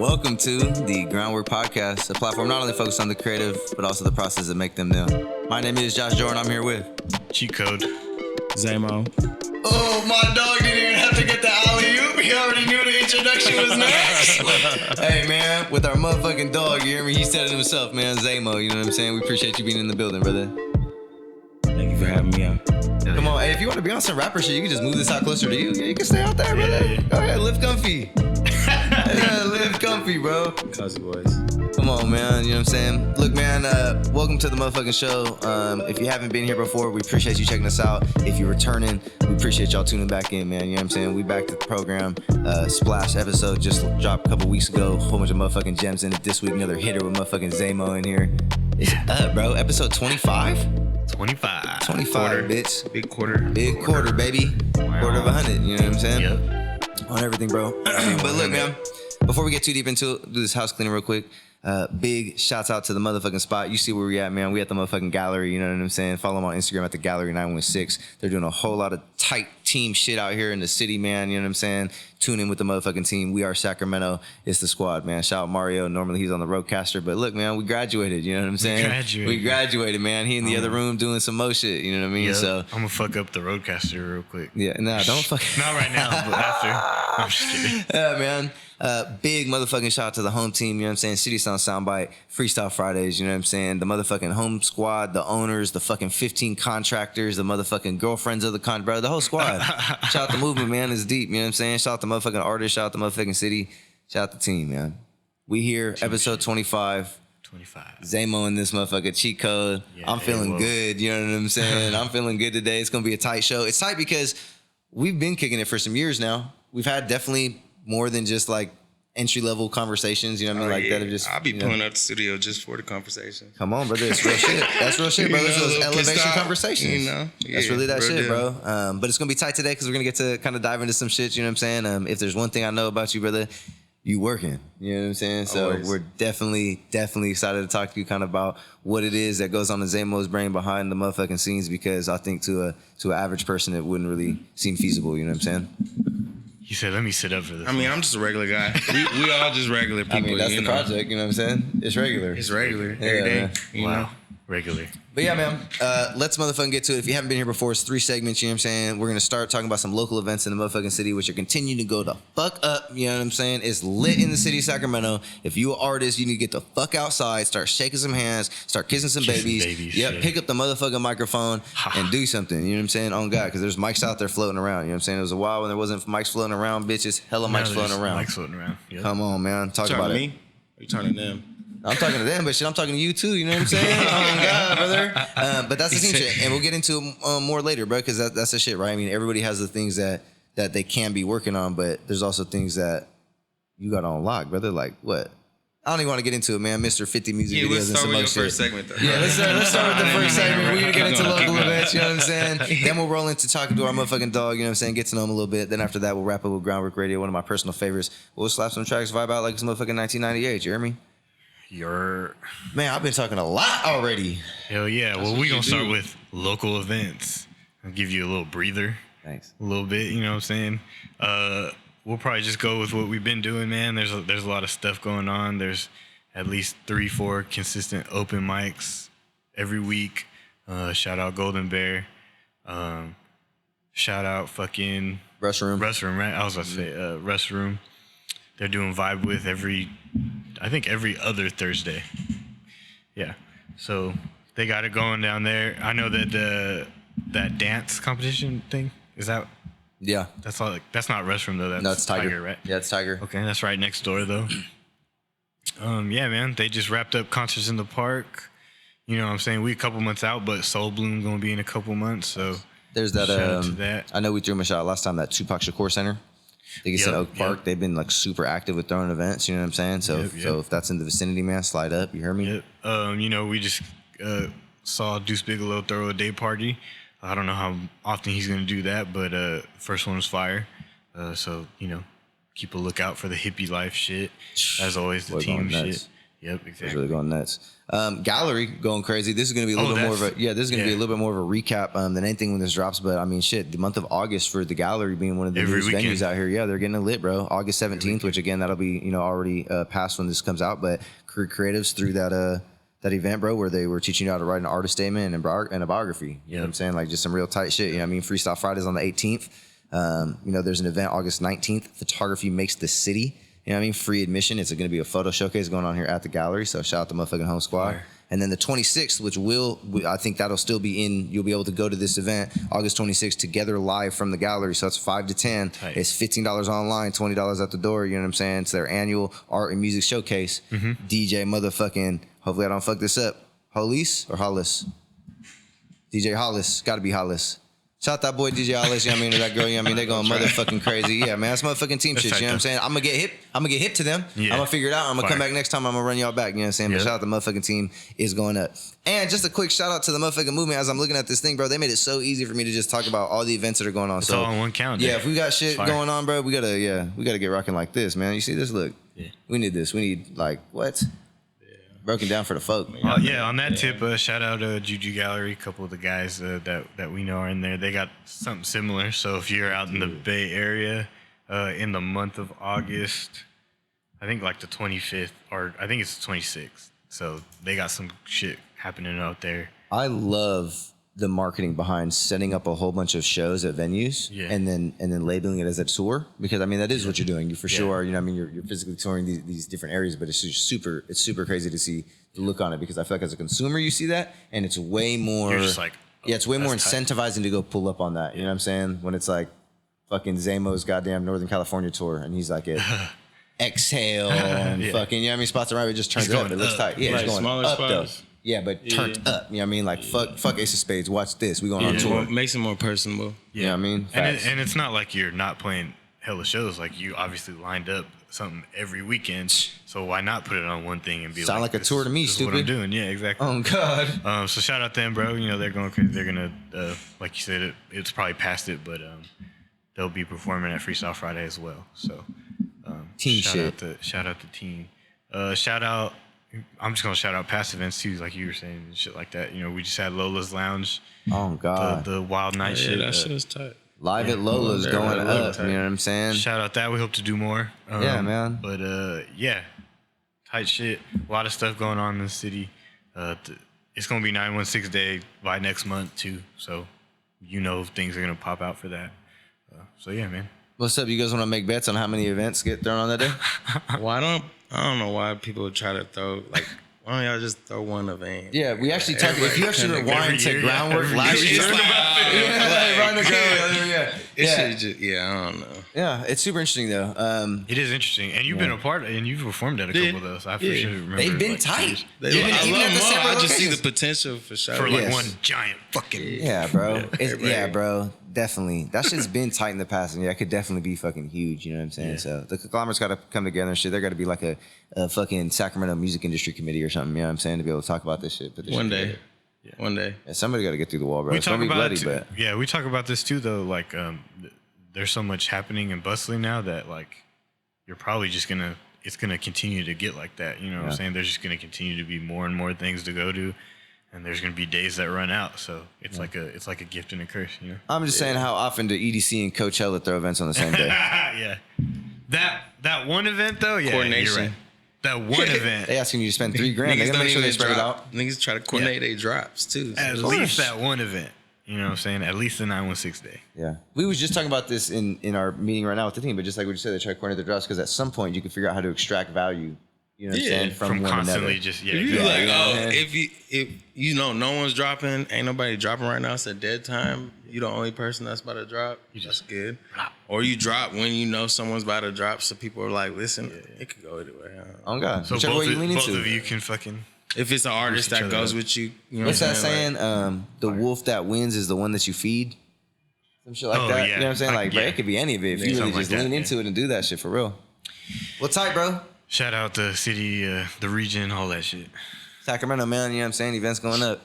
Welcome to the Wrk Podcast, a platform not only focused on the creative, but also the process that make them them. My name is Josh Jordan. I'm here with Cheat Code, Zay Mo. Oh, my dog didn't even have to get the alley-oop. He already knew the introduction was next. Hey, man, with our motherfucking dog, you hear me? He said it himself, man. Zay Mo, you know what I'm saying? We appreciate you being in the building, brother. Thank you for having me out. Come on, hey, if you want to be on some rapper shit, you can just move this out closer to you. Yeah, you can stay out there, brother. Yeah. Go ahead, live comfy. Yeah, live comfy, bro. Cause boys. Come on, man. You know what I'm saying? Look, man, welcome to the motherfucking show. If you haven't been here before, we appreciate you checking us out. If you're returning, we appreciate y'all tuning back in, man. You know what I'm saying? We back to the program. Splash episode just dropped a couple weeks ago. Whole bunch of motherfucking gems in it. This week, another hitter with motherfucking Zay Mo in here. It's up, bro. Episode 25? 25. 25, quarter. bitch. Big quarter. Big quarter, baby. Wow. Quarter of 100, you know what I'm saying? Yep. On everything, bro. But look, man, before we get too deep into it, do this house cleaning real quick. Big shouts out to the motherfucking spot. You see where we at, man. We at the motherfucking gallery, you know what I'm saying? Follow them on Instagram at the gallery 916. They're doing a whole lot of tight team shit out here in the city, man. You know what I'm saying? Tune in with the motherfucking team. We are Sacramento. It's the squad, man. Shout out Mario. Normally he's on the roadcaster, but look, man, we graduated. You know what I'm saying? We graduated, man. He in the other room doing some mo shit. You know what I mean? Yep. So I'm gonna fuck up the roadcaster real quick. yeah, nah, don't fuck. Not right now, but after. I'm just kidding. Yeah, man. Big motherfucking shout out to the home team, you know what I'm saying? CitySound Soundbyte, Freestyle Fridays, you know what I'm saying? The motherfucking home squad, the owners, the fucking 15 contractors, the motherfucking girlfriends of the bro, the whole squad. Shout out the movement, man. It's deep, you know what I'm saying? Shout out the motherfucking artists, shout out the motherfucking city, shout out the team, man. We here, episode 25. 25. Zay Mo in this motherfucker cheat code. Yeah, I'm feeling good, you know what I'm saying? I'm feeling good today. It's gonna be a tight show. It's tight because we've been kicking it for some years now. We've had definitely more than just like entry-level conversations, you know what I mean? Like that have just... I'll be pulling up the studio just for the conversation. Come on, brother. It's real shit. That's real shit, bro. This is elevation conversations. You know? Yeah, that's really that shit, deal. bro. But it's going to be tight today because we're going to get to kind of dive into some shit, you know what I'm saying? If there's one thing I know about you, brother, you working. You know what I'm saying? So Always. we're definitely excited to talk to you kind of about what it is that goes on in Zay Mo's brain behind the motherfucking scenes, because I think to an average person, it wouldn't really seem feasible, you know what I'm saying? He said, let me sit up for this. I mean, I'm just a regular guy. We all just regular people. I mean, that's the project, you know what I'm saying? It's regular. It's regular Yeah, every day. man. You Wow. know? Regular. But yeah, man, let's motherfucking get to it. If you haven't been here before, it's 3 segments, you know what I'm saying? We're going to start talking about some local events in the motherfucking city, which are continuing to go the fuck up, you know what I'm saying? It's lit in the city of Sacramento. If you an artist, you need to get the fuck outside, start shaking some hands, start kissing some babies. Yep, yeah. pick up the motherfucking microphone and do something, you know what I'm saying? On God, because there's mics out there floating around, you know what I'm saying? It was a while when there wasn't mics floating around, bitches. Hella mics floating around. Mics floating around. Yep. Come on, man. Talk You about talking it. to me? Or you talking to them? I'm talking to them, but shit, I'm talking to you too. You know what I'm saying? Oh God, brother. But that's the team shit, and we'll get into it more later, bro. Because that's the shit, right? I mean, everybody has the things that they can be working on, but there's also things that you got to unlock, brother. Like what? I don't even want to get into it, man. Mr. 50 music Yeah, videos let's and start some with other your shit. first segment, though. Yeah, let's start with the first segment. We're gonna get into local events. You know what I'm saying? Then we'll roll into talking to our motherfucking dog. You know what I'm saying? Get to know him a little bit. Then after that, we'll wrap up with Wrk Radio, one of my personal favorites. We'll slap some tracks, vibe out like it's motherfucking 1998. You hear me? Man, I've been talking a lot already. Hell yeah. Well, we're going to start with local events. I'll give you a little breather. Thanks. A little bit, you know what I'm saying? We'll probably just go with what we've been doing, man. There's a lot of stuff going on. There's at least 3-4 consistent open mics every week. Shout out Golden Bear. Shout out fucking Restroom, right? I was about to say Restroom. They're doing Vibe With every other Thursday. Yeah. So they got it going down there. I know that that dance competition thing, is that? Yeah. That's all. That's not Restroom though. That's No, it's Tiger, right? Yeah, it's Tiger. Okay, that's right next door though. Yeah, man. They just wrapped up Concerts in the Park. You know what I'm saying? We a couple months out, but Soul Bloom gonna be in a couple months. So there's that. shout out to that. I know we threw him a shot last time. That Tupac Shakur Center. I think it's in Oak Park. Yep. They've been like super active with throwing events. You know what I'm saying? So, Yep. so if that's in the vicinity, man, slide up. You hear me? Yep. You know, we just saw Deuce Bigelow throw a day party. I don't know how often he's gonna do that, but first one was fire. So you know, keep a lookout for the hippie life shit. As always, the Boy, team going nuts. shit. Yep, exactly. It's really going nuts. Gallery going crazy. This is going to be a little bit more of a this is going to be a little bit more of a recap than anything when this drops. But I mean, shit, the month of August for the Gallery being one of the newest venues out here. Yeah, they're getting it lit, bro. August 17th, which again that'll be already past when this comes out. But creatives through that event, bro, where they were teaching you how to write an artist statement and a biography. You know what I'm saying? Like just some real tight shit. You know what I mean? Freestyle Fridays on the 18th. There's an event August 19th. Photography Makes the City. You know what I mean? Free admission. It's going to be a photo showcase going on here at the Gallery. So shout out to motherfucking Home Squad. Right. And then the 26th, which I think that'll still be in. You'll be able to go to this event August 26th together live from the Gallery. So it's 5 to 10. Tight. It's $15 online, $20 at the door. You know what I'm saying? It's their annual art and music showcase. DJ motherfucking. Hopefully I don't fuck this up. Hollis or Hollis? DJ Hollis. Got to be Hollis. Shout out that boy DJ Hollis, you know what I mean, or that girl, you know what I mean, they going motherfucking crazy. Yeah, man, that's motherfucking team shit, you know what I'm saying? I'm gonna get hip to them. Yeah. I'm gonna figure it out. I'm gonna come back next time, I'm gonna run y'all back, you know what I'm saying? But shout out the motherfucking team is going up. And just a quick shout out to the motherfucking movement as I'm looking at this thing, bro. They made it so easy for me to just talk about all the events that are going on. It's all on one calendar. Yeah, if we got shit going on, bro, we gotta get rocking like this, man. You see this? Look. Yeah. We need this. We need like what? Broken down for the folk. On that tip, shout out Juju Gallery. A couple of the guys that we know are in there. They got something similar. So if you're out in the Bay Area in the month of August, I think like the 25th, or I think it's the 26th. So they got some shit happening out there. I love the marketing behind setting up a whole bunch of shows at venues and then labeling it as a tour, because I mean that is what you're doing. You for sure, you know, I mean you're physically touring these different areas, but it's just super crazy to see the look on it, because I feel like as a consumer you see that and it's way more. You're just like, it's way more incentivizing to go pull up on that. You know what I'm saying? When it's like fucking Zay Mo's goddamn Northern California tour and he's like exhale and fucking, you know what I mean, spots around, it just turns up. It looks tight. Yeah, it's going up though. Yeah, but turned up. You know what I mean? Like, fuck Ace of Spades. Watch this. We going on tour. Makes it more personable. Yeah, you know what I mean? And it's not like you're not playing hella shows. Like, you obviously lined up something every weekend. So why not put it on one thing and be sound like a tour to me, this stupid. Is what I'm doing. Yeah, exactly. Oh, God. So shout out to them, bro. You know, they're going crazy. They're going to, like you said, it's probably past it, but they'll be performing at Freestyle Friday as well. So team shout out the team. Shout out. I'm just gonna shout out past events too, like you were saying, and shit like that. You know, we just had Lola's Lounge. Oh God, the Wild Night shit. That shit was tight. Live at Lola's going up. You know what I'm saying? Shout out that. We hope to do more. Yeah, man. But tight shit. A lot of stuff going on in the city. It's gonna be 916 Day by next month too. So things are gonna pop out for that. So yeah, man. What's up? You guys want to make bets on how many events get thrown on that day? Well, I don't know why people try to throw, like, why don't y'all just throw one event? Yeah, we actually talked. If you actually rewind to groundwork last year, I don't know. Yeah, it's super interesting though. It is interesting, and you've been a part, and you've performed at a couple of those. I for sure remember. They've been tight. I just see the potential for sure. For like one giant fucking. Yeah, bro. Bro. Definitely. That shit's been tight in the past, and it could definitely be fucking huge. You know what I'm saying? Yeah. So the conglomerate's got to come together and shit. There got to be like a fucking Sacramento music industry committee or something. You know what I'm saying? To be able to talk about this shit. One day. Yeah, somebody got to get through the wall, bro. It's gonna be bloody, but yeah, we talk about this too, though. Like, there's so much happening and bustling now that like you're probably just it's gonna continue to get like that. You know what I'm saying? There's just gonna continue to be more and more things to go to. And there's gonna be days that run out, so it's like a gift and a curse, you know. I'm just saying, how often do EDC and Coachella throw events on the same day? Yeah, that one event though, coordination. You're right. That one event, they asking you to spend $3,000. They gotta make sure they spread it out. Niggas try to coordinate their drops too. So. At least that one event, you know what I'm saying? At least the 916 Day. Yeah, we was just talking about this in our meeting right now with the team, but just like what you said, they try to coordinate their drops because at some point you can figure out how to extract value. You know what I'm saying? From one constantly another. Just if you know no one's dropping, ain't nobody dropping right now, it's a dead time, you the only person that's about to drop, that's good. Or you drop when you know someone's about to drop, so people are like, listen, it could go either way. Oh God. So both of you can fucking, if it's an artist that goes with you, you know what's that saying? The wolf that wins is the one that you feed. Some shit like that. You know what I'm saying? Like, bro, it could be any of it. If you really just lean into it and do that shit for real. Well, tight, bro. Shout out the city, the region, all that shit. Sacramento, man, you know what I'm saying? Events going up.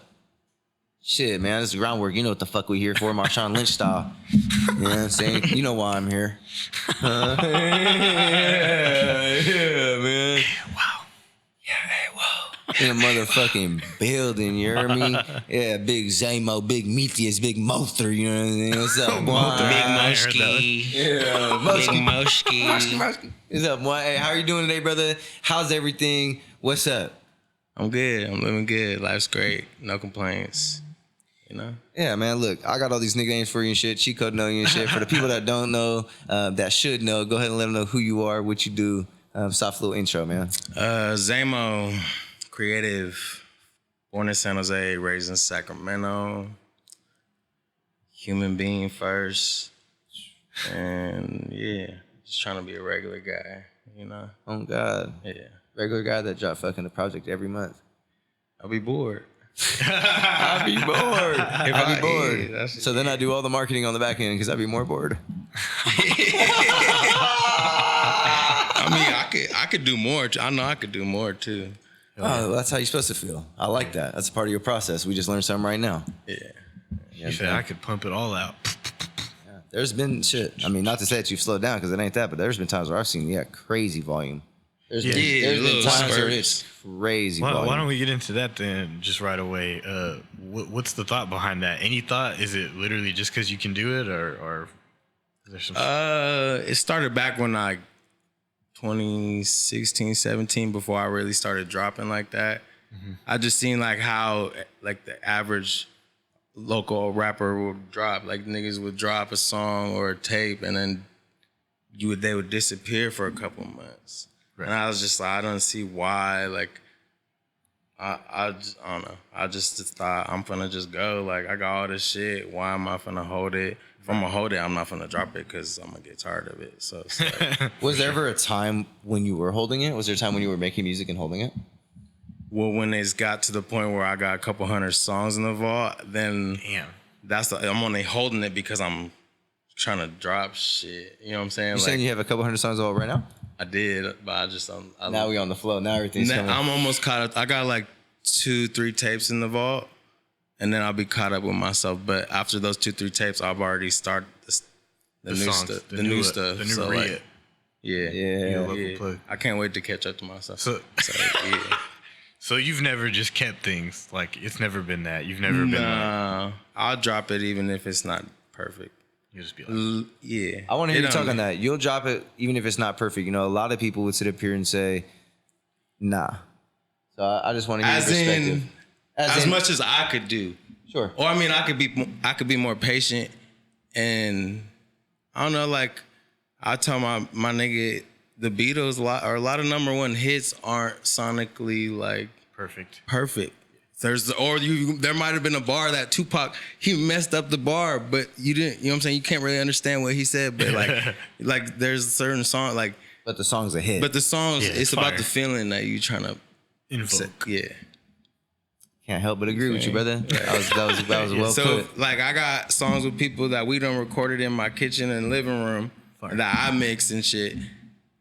Shit, man, this is groundwork. You know what the fuck we here for, Marshawn Lynch style. You know what I'm saying? You know why I'm here. Yeah, man. Wow. Yeah, hey, in a motherfucking building, you hear me? Yeah, big Zay Mo, big Meteus, big Mother, you know what I mean? What's up, boy? Big Moski. Yeah, Big Moski. Moski. What's up, boy? Hey, how are you doing today, brother? How's everything? What's up? I'm good. I'm living good. Life's great. No complaints. You know? Yeah, man, look, I got all these nicknames for you and shit, cheat code know you and shit. For the people that don't know, that should know, go ahead and let them know who you are, what you do. Soft little intro, man. Zay Mo, creative, born in San Jose, raised in Sacramento, human being first, and yeah, just trying to be a regular guy, you know? Oh, God. Yeah. Regular guy that drop fucking a project every month. I'll be bored. I'd be bored. I'd be bored. Yeah, so then I do all the marketing on the back end because I'd be more bored. I mean, I could do more. I know I could do more too. Oh, that's how you're supposed to feel. I like that. That's a part of your process. We just learned something right now. Yeah. You said I could pump it all out. Yeah. There's been shit. I mean, not to say that you've slowed down because it ain't that, but there's been times where I've seen crazy volume. There's been times where it's crazy volume. Why don't we get into that then just right away? What's the thought behind that? Any thought? Is it literally just because you can do it or is there some... It started back when 2016, 17, before I really started dropping like that. Mm-hmm. I just seen like how like the average local rapper would drop. Like niggas would drop a song or a tape and then they would disappear for a couple months. Right. And I was just like, I don't see why. Like, I don't know. I just thought I'm finna just go. Like, I got all this shit. Why am I finna hold it? If I'm gonna hold it, I'm not finna drop it because I'm gonna get tired of it. So it's like, was there ever a time when you were holding it? Was there a time when you were making music and holding it? Well, when it's got to the point where I got a couple hundred songs in the vault, then I'm only holding it because I'm trying to drop shit. You know what I'm saying? You're saying you have a couple hundred songs all right now? I did, but I just now we on the flow. Now everything's coming. I'm almost caught up. I got like 2-3 tapes in the vault, and then I'll be caught up with myself. But after those 2-3 tapes, I've already started the new stuff. The new stuff. The new read. Yeah. I can't wait to catch up to myself. So yeah. So you've never just kept things like it's never been that. You've never been like, I'll drop it even if it's not perfect. You just be like, yeah. I want to hear you talk on that. You'll drop it even if it's not perfect. You know, a lot of people would sit up here and say, nah. So I just want to hear your perspective. As much as I could do. Sure. Or I mean, I could be more patient, and I don't know. Like I tell my nigga, the Beatles a lot of number one hits aren't sonically like perfect. There might have been a bar that Tupac, he messed up the bar, but you didn't, you know what I'm saying? You can't really understand what he said, but like there's a certain song like. But the song's a hit. But the songs, it's fire. about the feeling that you trying to invoke. Yeah. Can't help but agree with you, brother. That was well put. Like I got songs with people that we done recorded in my kitchen and living room that I mix and shit.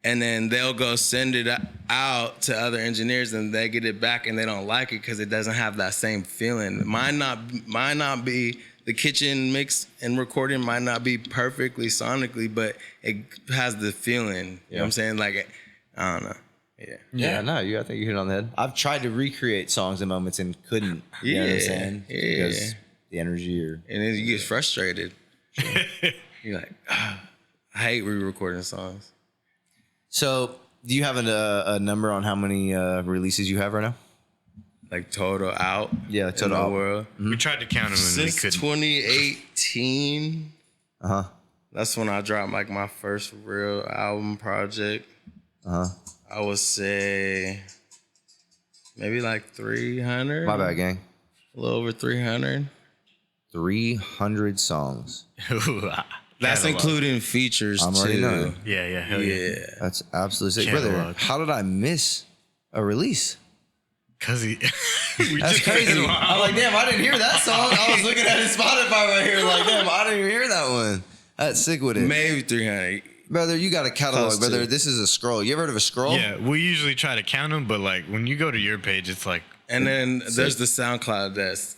And then they'll go send it out to other engineers, and they get it back, and they don't like it because it doesn't have that same feeling. Might not be the kitchen mix and recording might not be perfectly sonically, but it has the feeling. You know what I'm saying? Like, I don't know. Yeah. No, I think you hit it on the head. I've tried to recreate songs and moments and couldn't. You know what I'm saying? Because the energy and then you get frustrated. You're like, I hate re-recording songs. So, do you have a number on how many releases you have right now? Like total out? Yeah, total out. World. Mm-hmm. We tried to count them and we couldn't. Since 2018. Uh-huh. That's when I dropped like my first real album project. Uh-huh. I would say maybe like 300. My bad, gang. A little over 300. 300 songs. That's including features I'm already too. Knowing. Yeah, hell yeah. That's absolutely sick. Brother, how did I miss a release? Cause that's crazy. I'm like, damn, I didn't hear that song. I was looking at his Spotify right here, like, damn, I didn't even hear that one. That's sick with it. Maybe 300. Brother, you got a catalog, brother. This is a scroll. You ever heard of a scroll? Yeah, we usually try to count them, but like when you go to your page, it's like. And then there's the SoundCloud that's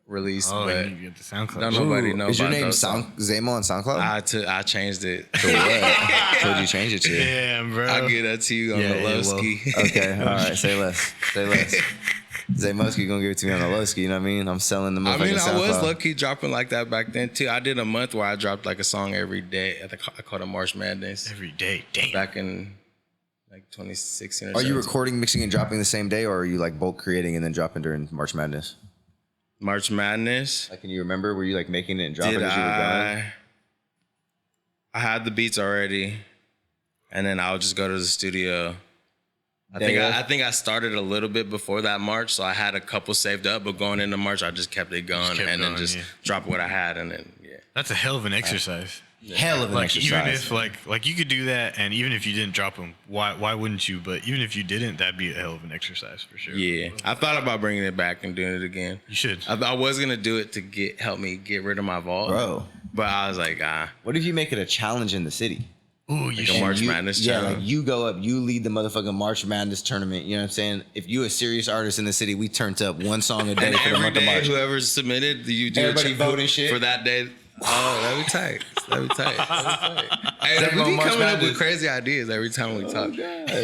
released, Oh, but you get the SoundCloud. don't nobody know Is your about name those songs. Zay Mo on SoundCloud? I changed it. To what? What'd you change it to? Damn, bro. I'll get that to you on the low ski. Okay, all right. Say less. Say less. Zay Moski gonna give it to me on the low ski. You know what I mean? I'm selling the motherfucking SoundCloud. I was low-key dropping like that back then too. I did a month where I dropped like a song every day. I called it March Madness. Every day. Damn. Back in like 2016 or Are something. you recording, mixing, and dropping the same day, or are you like bulk creating and then dropping during March Madness? March Madness. Like, can you remember? Were you like making it and dropping Did as you were going? I had the beats already, and then I would just go to the studio. I think I started a little bit before that March, so I had a couple saved up. But going into March, I just kept it going then dropped what I had, and then That's a hell of an exercise. Hell of an exercise. Even if like you could do that, and even if you didn't drop them, why wouldn't you? But even if you didn't, that'd be a hell of an exercise for sure. Yeah, I thought about bringing it back and doing it again. You should. I was gonna do it to help me get rid of my vault, Bro. But I was like, What if you make it a challenge in the city? Ooh, you like should. a March Madness Yeah, challenge. like you go up, you lead the motherfucking March Madness tournament. You know what I'm saying? If you a serious artist in the city, we turned up one song a day And for the every month of day, March. whoever submitted, you do Everybody vote and shit? for that day. Oh, that'd be tight. That'd be tight. Hey, Zay we Mo be March coming up Madness. with crazy ideas every time we talk.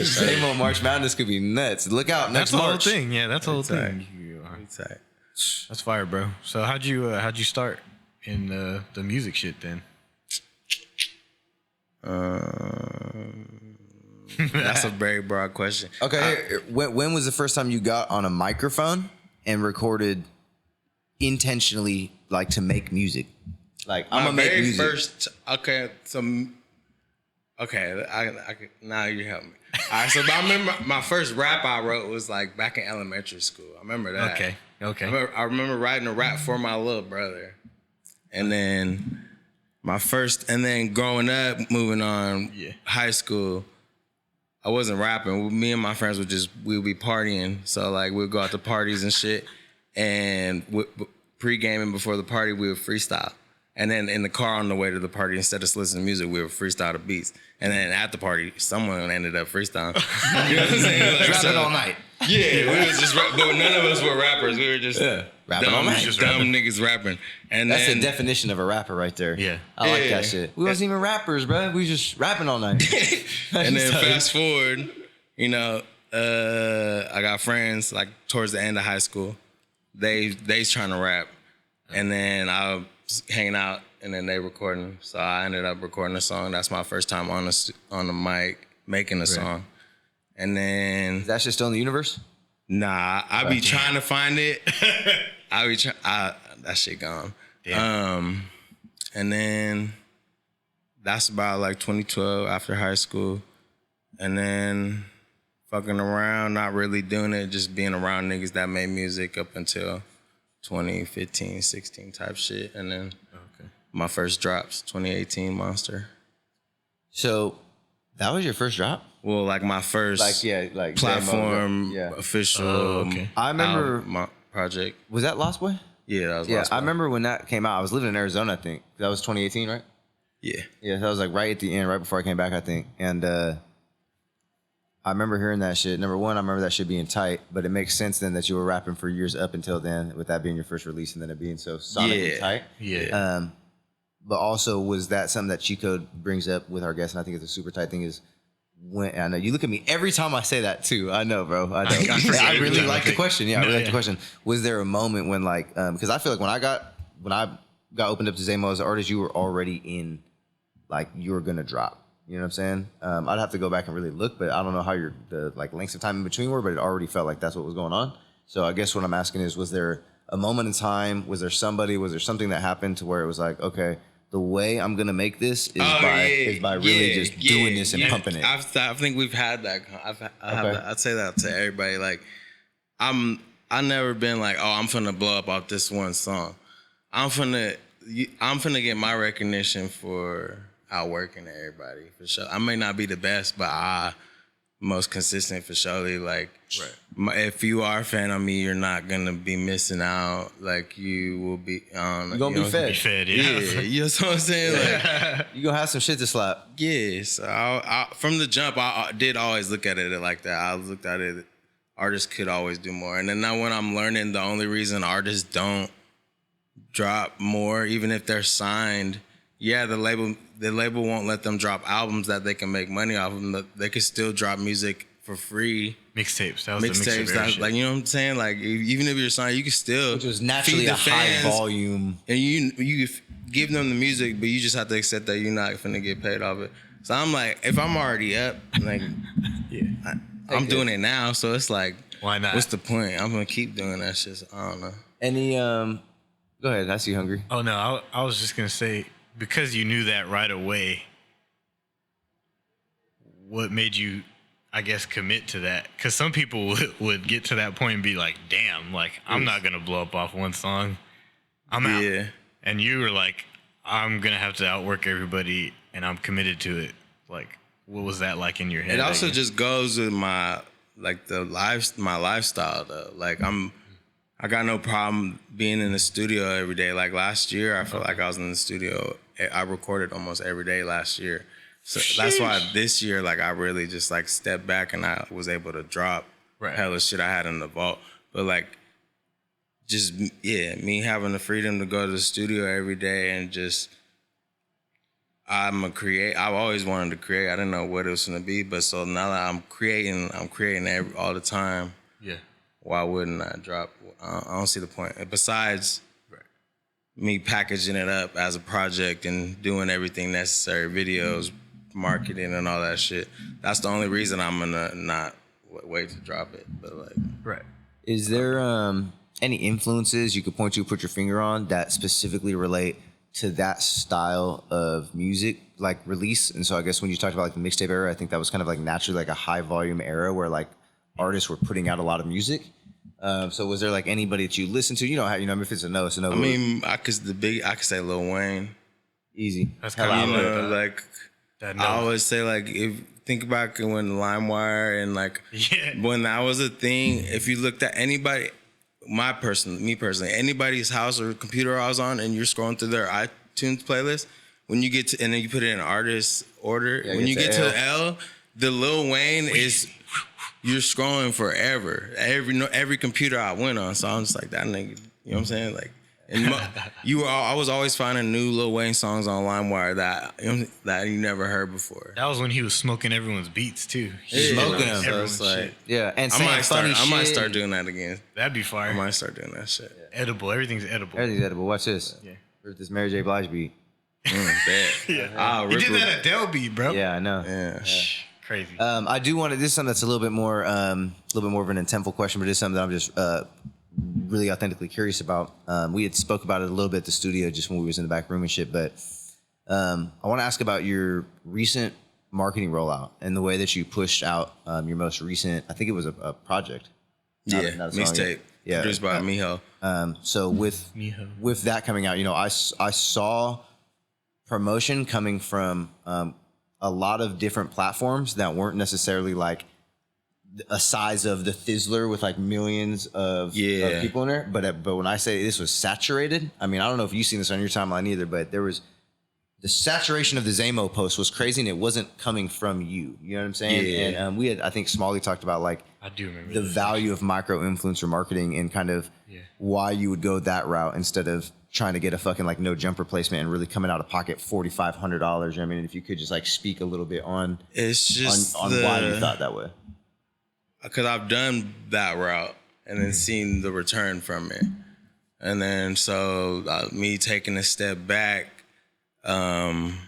Zay Mo March Madness could be nuts. Look out That's next the whole March. thing. Yeah, that's the whole Tight. thing. That'd be tight. That's fire, bro. So how'd you start in the music shit then? That's a very broad question. Okay, when was the first time you got on a microphone and recorded intentionally, like to make music? Like, I'm My gonna make very music. first. Okay, I now you help me. All right, so I remember my first rap I wrote was like back in elementary school. I remember that. Okay. I remember writing a rap for my little brother, and then growing up, moving on, high school. I wasn't rapping. Me and my friends we'd be partying. So like we'd go out to parties and shit, and pre-gaming before the party we would freestyle. And then in the car on the way to the party, instead of listening to music, we would freestyle the beats. And then at the party, someone ended up freestyling. You know what I'm saying? Like, Rapping all night. Yeah, we was just but none of us were rappers. We were just Rapping all night. dumb niggas rapping. And That's then the definition of a rapper right there. Yeah. I like Yeah. that shit. We wasn't even rappers, bro. We was just rapping all night. and then fast forward, you know, I got friends like towards the end of high school. They's trying to rap, and then I was hanging out, and then they recording. So I ended up recording a song. That's my first time on the mic making a song, and then That shit still in the universe? nah, I be trying to find it. That shit gone. Damn. And then that's about like 2012 after high school. And then fucking around, not really doing it, just being around niggas that made music up until 2015, 16 type shit. And then my first drops, 2018 Monster. So that was your first drop? Well, like my first like platform, Yeah. official okay. I remember, my project. was that Lost Boy? Yeah, that was Yeah, Lost I Boy. remember when that came out. I was living in Arizona, I think. That was 2018, right? Yeah. Yeah, that was like right at the end, right before I came back, I think. And I remember hearing that shit. Number one, I remember that shit being tight, but it makes sense then that you were rapping for years up until then, with that being your first release and then it being so sonically tight. Yeah. But also, was that something that Chico brings up with our guests, and I think it's a super tight thing, is when, I know you look at me every time I say that too. I know, bro. I know. I really like the question. Yeah, I really like the question. Was there a moment when like, because I feel like when I got opened up to Zay Mo as an artist, you were already in, like you were gonna drop. You know what I'm saying? I'd have to go back and really look, but I don't know how the like lengths of time in between were, but it already felt like that's what was going on. So I guess what I'm asking is, was there a moment in time? Was there something that happened to where it was like, okay, the way I'm gonna make this is by really just doing this and pumping it. I think we've had that. I'd say that to everybody. Like, I never been like, oh, I'm finna blow up off this one song. I'm finna get my recognition for outworking everybody for sure. I may not be the best, but I most consistent for surely. Like, if you are a fan of me, you're not gonna be missing out. Like, you will be on. You're gonna be fed. Be fed, Yeah, you know what I'm saying? Like, You gonna have some shit to slap. yes. I from the jump, I did always look at it like that. I looked at it. Artists could always do more. And then now when I'm learning, the only reason artists don't drop more, even if they're signed. Yeah, the label won't let them drop albums that they can make money off of them. But they can still drop music for free. Mixtapes. That was the mixtape era shit. Like, you know what I'm saying? Like, even if you're signed, you can still, which was naturally feed the a fans, high volume, and you give them the music, but you just have to accept that you're not finna get paid off it. So I'm like, if I'm already up, like, I'm doing it now, so it's like, why not? What's the point? I'm gonna keep doing that shit. So I don't know. Any go ahead. I see you hungry. Oh no, I was just gonna say, because you knew that right away, what made you, I guess, commit to that? Because some people would get to that point and be like, damn, like, I'm not gonna blow up off one song, I'm out. Yeah. And you were like, I'm gonna have to outwork everybody, and I'm committed to it. Like, what was that like in your head? It also just goes with my lifestyle though. Like, I got no problem being in the studio every day. Like last year, I felt like I was in the studio. I recorded almost every day last year. So that's why this year, like, I really just like stepped back and I was able to drop hella shit I had in the vault. But like, just, me having the freedom to go to the studio every day and just, I've always wanted to create. I didn't know what it was going to be, but so now that I'm creating all the time. Yeah. Why wouldn't I drop? I don't see the point. Besides me packaging it up as a project and doing everything necessary, videos, marketing, and all that shit. That's the only reason I'm gonna not wait to drop it. But like, is there any influences you could point to, put your finger on, that specifically relate to that style of music, like release? And so I guess when you talked about like the mixtape era, I think that was kind of like naturally like a high volume era where like artists were putting out a lot of music. So was there like anybody that you listened to? You know how, if it's a no, it's a no. I mean, I could say Lil Wayne. Easy. That's kind of like I always say, like, if think back when LimeWire and like when that was a thing. If you looked at anybody, me personally, anybody's house or computer I was on, and you're scrolling through their iTunes playlist, when you get to, and then you put it in artist order, when you get to L, the Lil Wayne is. You're scrolling forever. Every computer I went on, so I'm just like, that nigga. You know what I'm saying? Like, and I was always finding new Lil Wayne songs on LimeWire that you never heard before. That was when he was smoking everyone's beats too. Smoking them. So it's like, and I might start doing that again. That'd be fire. I might start doing that shit. Edible. Everything's edible. Everything's edible. Watch this. Yeah. Here's this Mary J. Blige beat. Yeah. He did that Adele beat, bro. Yeah, I know. Yeah. Crazy. I do want to. This is something that's a little bit more of an intentful question, but it's something that I'm just really authentically curious about. We had spoke about it a little bit at the studio just when we was in the back room and shit. But I want to ask about your recent marketing rollout and the way that you pushed out your most recent. I think it was a project. Not a mixtape. Yeah, produced by Miho. So with that coming out, I saw promotion coming from a lot of different platforms that weren't necessarily like a size of the Thizzler with like millions of people in there. But when I say this was saturated, I mean, I don't know if you've seen this on your timeline either, but there was the saturation of the Zay Mo post was crazy, and it wasn't coming from you. You know what I'm saying? Yeah. And we had, I think Smalley talked about like I do remember the value of micro influencer marketing and kind of why you would go that route instead of trying to get a fucking like no jumper placement and really coming out of pocket $4,500. You know what I mean? And if you could just like speak a little bit on it's just on why you thought that way. Because I've done that route and then seen the return from it. And then so me taking a step back and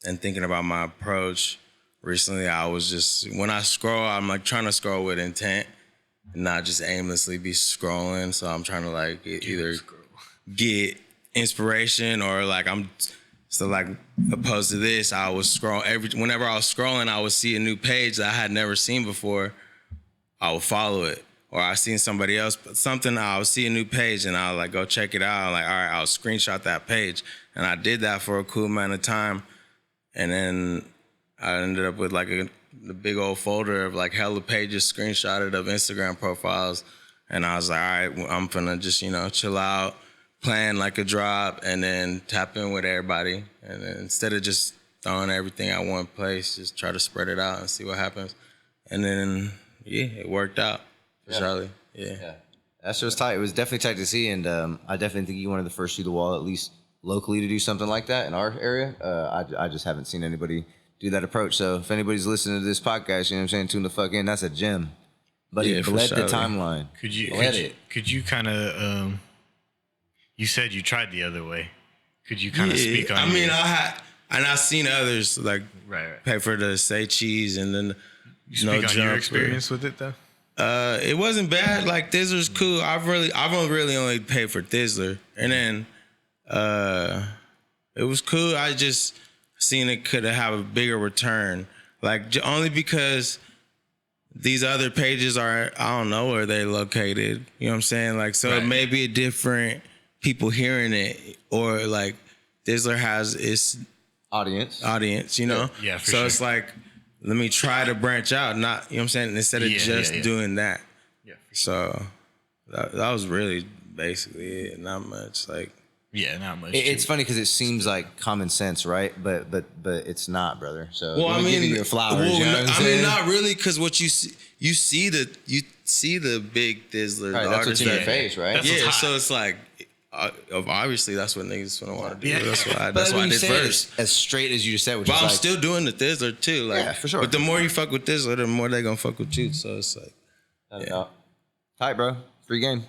thinking about my approach recently, I was just, when I scroll, I'm like trying to scroll with intent and not just aimlessly be scrolling. So I'm trying to like either get inspiration or like opposed to this, I was whenever I was scrolling, I would see a new page that I had never seen before. I would follow it. Or I seen somebody else, I would see a new page and I'll like go check it out. I'm like, all right, I'll screenshot that page. And I did that for a cool amount of time. And then I ended up with like the big old folder of like hella pages screenshotted of Instagram profiles. And I was like, all right, I'm finna just, chill out, plan like a drop, and then tap in with everybody. And then instead of just throwing everything at one place, just try to spread it out and see what happens. And then, it worked out. For Charlie. Yeah. That shit was tight. It was definitely tight to see, and I definitely think you wanted the first shoe the wall, at least locally, to do something like that in our area. I just haven't seen anybody do that approach. So if anybody's listening to this podcast, you know what I'm saying, tune the fuck in. That's a gem. But it bled the timeline. Could you kind of you said you tried the other way. Could you kind of speak on? I mean, I've seen others like pay for the say cheese and then you speak on your experience with it though. It wasn't bad. Like Thizzler's cool. I've really only paid for Thizzler, and then it was cool. I just seen it could have a bigger return, like only because these other pages are, I don't know where they're located. You know what I'm saying? Like, so it may be a different people hearing it, or like Thizzler has its audience, you know? Yeah, for so sure. it's like, let me try to branch out, not, you know what I'm saying? Instead of just doing that. Yeah. So that was really basically it. Not much. Like, yeah, not much. It's funny because it seems like common sense, right? But it's not, brother. So well, I mean, giving you flowers. You know what I mean, not really, because what you see the big Thizzler, right, the that's artists what's in your face, right? Yeah, so it's like, obviously that's what niggas gonna want to do. Yeah. That's why I did first. As straight as you just said, which but is I'm like, still doing the Thizzler too. Like, yeah, for sure. But the more you fuck with Thizzler, the more they gonna fuck with you. So it's like, tight, bro. Free game.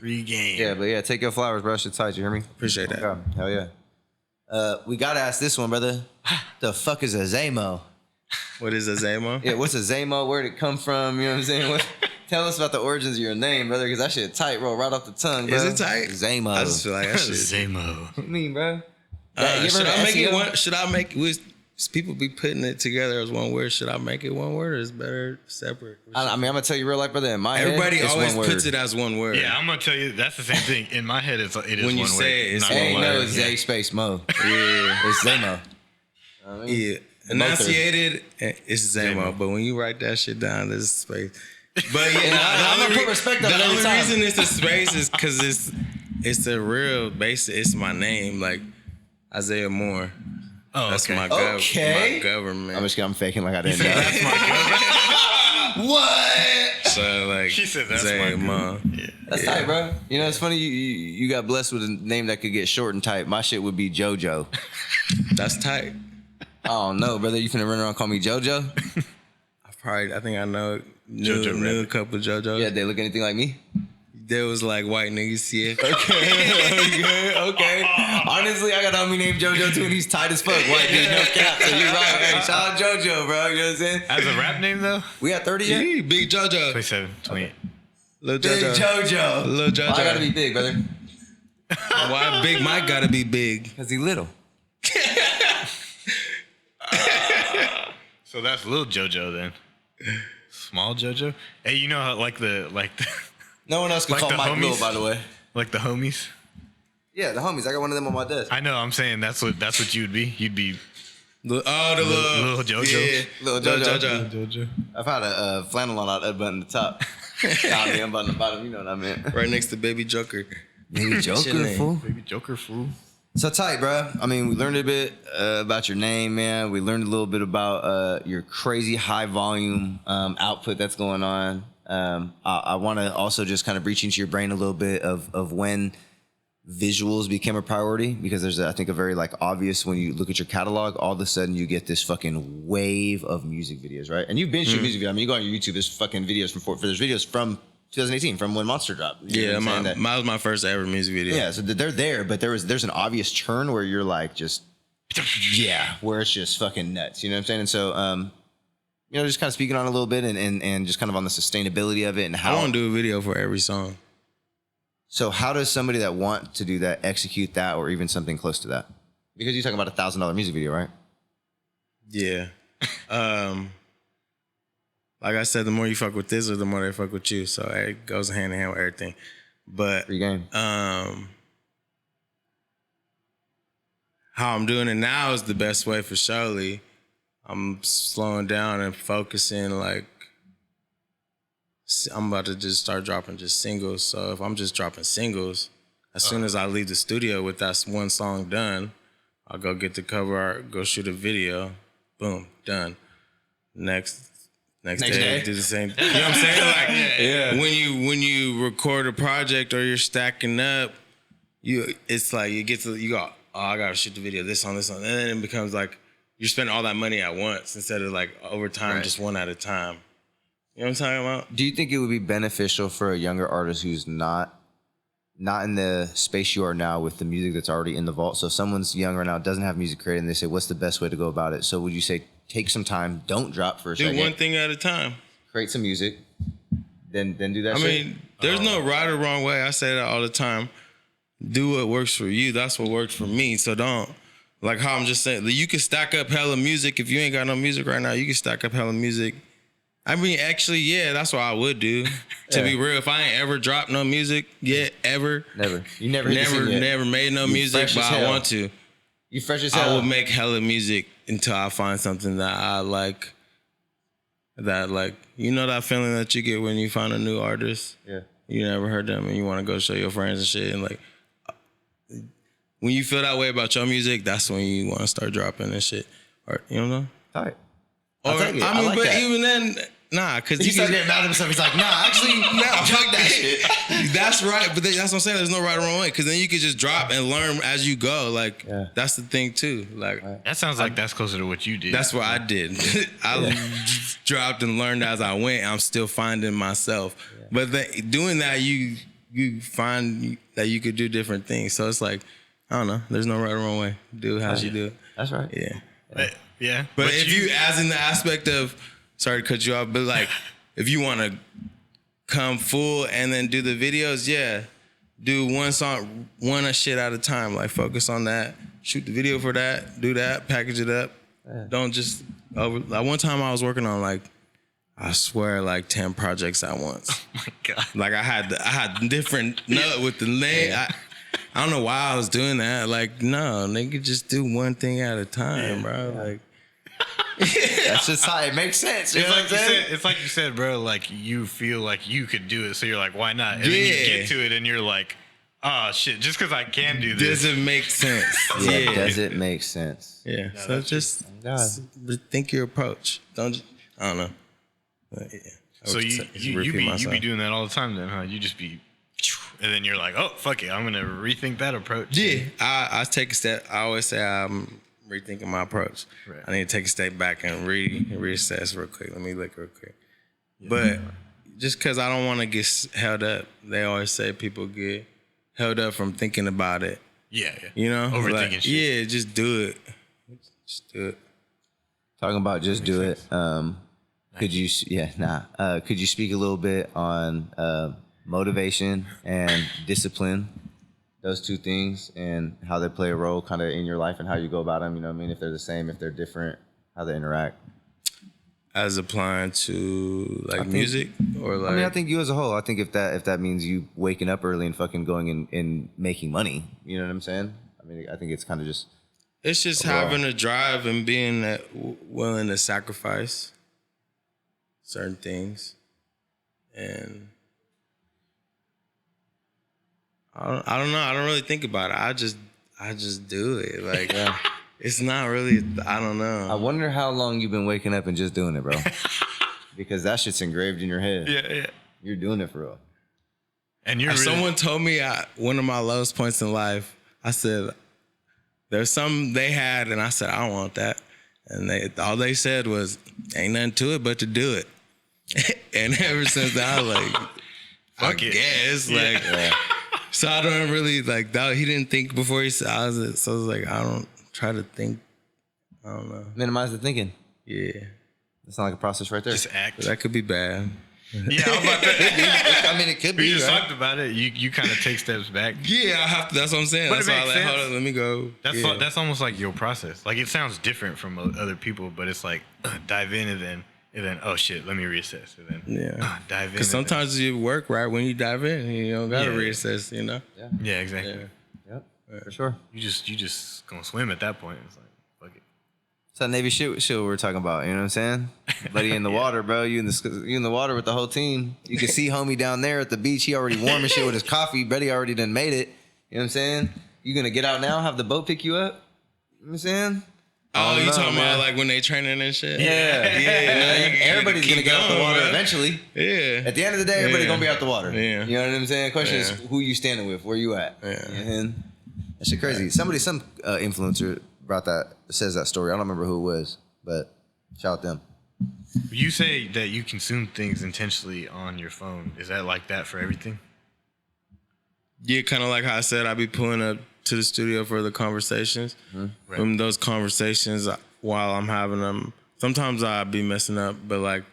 Free game. Yeah, but yeah, take your flowers, bro. Shit tight. You hear me? Appreciate that. Okay. Hell yeah. We gotta ask this one, brother. The fuck is a Zay Mo? What is a Zay Mo? Yeah, what's a Zay Mo? Where'd it come from? You know what I'm saying? Tell us about the origins of your name, brother, because that shit tight, bro, right off the tongue, bro. Is it tight? Zay Mo. I just feel like that shit. Zay Mo. What you mean, bro? Should I make it? People be putting it together as one word. Should I make it one word, or is it better separate? I mean, I'm gonna tell you real life, brother. In my everybody head, always puts it as one word. Yeah, I'm gonna tell you that's the same thing. In my head, it is when you one say word. it's Ain't one no word. Zay space Mo. Yeah, It's Zay Mo. yeah. Enunciated, it's Zay Mo. But when you write that shit down, there's space. But yeah, I'm gonna put respect on it the every only time. reason it's a space is because it's the real basic. It's my name, like Isaiah Moore. Oh, that's okay. my government. I'm just kidding. I'm faking like I didn't know. That's my government. What? So like, She said that's Zay my Mo. Yeah. That's tight, bro. You know, it's funny. You got blessed with a name that could get short and tight. My shit would be JoJo. That's tight. Oh no, brother. You finna run around and call me JoJo? I think I knew a couple JoJos. Yeah, they look anything like me? There was like white niggas, yeah. Okay. Honestly, I got a homie named JoJo too, and he's tight as fuck. White dude, no cap. So you're right. Hey, shout out JoJo, bro. You know what I'm saying? As a rap name though? We at 30 yet? Yeah, Big JoJo. 27, 28. Little Big JoJo. Little JoJo. Why I gotta be big, brother? Why Big Mike gotta be big? Because he little. So that's little JoJo then. Small JoJo. Hey, you know how like the No one else can Like call the Mike homies? little, by the way. like the homies. Yeah, the homies. I got one of them on my desk. I know. I'm saying that's what you would be. You'd be The little JoJo. Yeah, Little JoJo. JoJo. I've had a flannel on that button at the top. I'm button the bottom. You know what I meant. Right next to Baby Joker. Baby Joker, fool. Baby Joker fool. So tight, bro. I mean, we learned a bit about your name, man. We learned a little bit about your crazy high volume output that's going on. I want to also just kind of reach into your brain a little bit of when visuals became a priority, because there's, I think, a very like obvious, when you look at your catalog, all of a sudden you get this fucking wave of music videos, right? And you've been shooting music videos. I mean, you go on your YouTube, there's fucking videos there's videos from 2018, from when Monster dropped. You know what I'm saying? That was my first ever music video. Yeah, so they're there, but there's an obvious churn where you're like just, yeah, where it's just fucking nuts. You know what I'm saying? And so, you know, just kind of speaking on it a little bit and just kind of on the sustainability of it and how. I want to do a video for every song. So how does somebody that want to do that execute that, or even something close to that? Because you're talking about $1,000 music video, right? Yeah. Like I said, the more you fuck with this, or the more they fuck with you. So it goes hand in hand with everything. But Free game. how I'm doing it now is the best way for surely. I'm slowing down and focusing. Like, I'm about to just start dropping just singles. So if I'm just dropping singles, as soon as I leave the studio with that one song done, I'll go get the cover art, go shoot a video, boom, done. Next Next day, do the same thing. You know what I'm saying? Like, when you record a project or you're stacking up, it's like you go, oh, I gotta shoot the video, this on, and then it becomes like you're spending all that money at once instead of like over time, just one at a time. You know what I'm talking about? Do you think it would be beneficial for a younger artist who's not in the space you are now with the music that's already in the vault? So if someone's younger now, doesn't have music created, and they say, what's the best way to go about it? So would you say take some time, don't drop for a second. Do one thing at a time. Create some music, then do that shit? I mean, there's no right or wrong way. I say that all the time. Do what works for you. That's what works for me. So don't, like how I'm just saying, you can stack up hella music. If you ain't got no music right now, you can stack up hella music. I mean, actually, yeah, that's what I would do. To be real, if I ain't ever dropped no music yet, ever. Never. You never made no music, but I want to. You fresh as hell. I will make hella music until I find something that I like. That like, you know that feeling that you get when you find a new artist? Yeah. You never heard them and you want to go show your friends and shit. And like, when you feel that way about your music, that's when you want to start dropping and shit. Or, you know? All right. Or, I mean, like but that. Even then, nah, because he started getting mad at himself. He's like, nah, actually, fuck that shit. That's right, but that's what I'm saying. There's no right or wrong way, because then you can just drop and learn as you go. Like, that's the thing too. Like, that sounds like that's closer to what you did. That's what I did. I dropped and learned as I went. I'm still finding myself, but doing that, you find that you could do different things. So it's like, I don't know. There's no right or wrong way. Do it how you do it. That's right. Yeah. But if you, as in the aspect of, sorry to cut you off, but like, if you want to come full and then do the videos, do one song, one shit at a time. Like, focus on that. Shoot the video for that. Do that. Package it up. Don't just like one time I was working on like, I swear, like 10 projects at once. Oh my God. Like I had different note with the name. I don't know why I was doing that. Like, no, nigga, just do one thing at a time, bro. Like, that's just how it makes sense. It's like you said, bro. Like, you feel like you could do it, so you're like, why not? And then you get to it, and you're like, oh shit, just because I can do this. Does it make sense? Does it make sense? Yeah. No, so just think your approach. I don't know. But, so you be doing that all the time then, huh? You just be, and then you're like, oh fuck it, I'm gonna rethink that approach. Yeah, I take a step. I always say I'm rethinking my approach. Right. I need to take a step back and reassess real quick. Let me look real quick. Yeah. But just because I don't want to get held up, they always say people get held up from thinking about it. Yeah. You know? Overthinking shit. Yeah, just do it. Just do it. Talking about just do it. Could you speak a little bit on motivation and discipline? Those two things and how they play a role kind of in your life and how you go about them, you know what I mean? If they're the same, if they're different, how they interact. As applying to like music or like... I mean, I think you as a whole, I think if that means you waking up early and fucking going and making money, you know what I'm saying? I mean, I think it's kind of just... It's just having a drive and being willing to sacrifice certain things. And... I don't know. I don't really think about it. I just do it. Like, it's not really, I don't know. I wonder how long you've been waking up and just doing it, bro. Because that shit's engraved in your head. Yeah. You're doing it for real. And you're someone told me one of my lowest points in life, I said, there's something they had, and I said, I don't want that. And all they said was, ain't nothing to it but to do it. And ever since then, I was like, I guess. Like, so I don't really like that. He didn't think before he said, so I was like, I don't try to think. I don't know. Minimize the thinking. Yeah. That's not like a process right there. Just act. But that could be bad. Yeah, I'm about to, I mean, it could be. We just talked about it. You kind of take steps back. Yeah, I have to. That's what I'm saying. But that's why I like, hold on, let me go. That's almost like your process. Like, it sounds different from other people, but it's like dive in and then oh shit, let me reassess. And then dive in. Because sometimes you work right when you dive in. You don't gotta reassess. You know. Yeah, exactly. Yeah. Yep. For sure. You just gonna swim at that point. It's like, fuck it. It's that Navy shit we're talking about. You know what I'm saying? Buddy in the water, bro. You in the water with the whole team. You can see homie down there at the beach. He already warm and shit with his coffee. Buddy already done made it. You know what I'm saying? You gonna get out now? Have the boat pick you up? You know what I'm saying? Oh, you know, talking man. about like when they training and shit? Yeah. Everybody's Everybody's gonna get out the water man. eventually. Yeah. At the end of the day, everybody's Yeah. gonna be out the water. Yeah. You know what I'm saying? Question is, Yeah. who you standing with? Where you at? Yeah. And that shit crazy. Some influencer says that story. I don't remember who it was, but shout out them. You say that you consume things intentionally on your phone. Is that like that for everything? Yeah, kind of like how I said, I be pulling up to the studio for the conversations. Right. And those conversations, while I'm having them, sometimes I be messing up, but like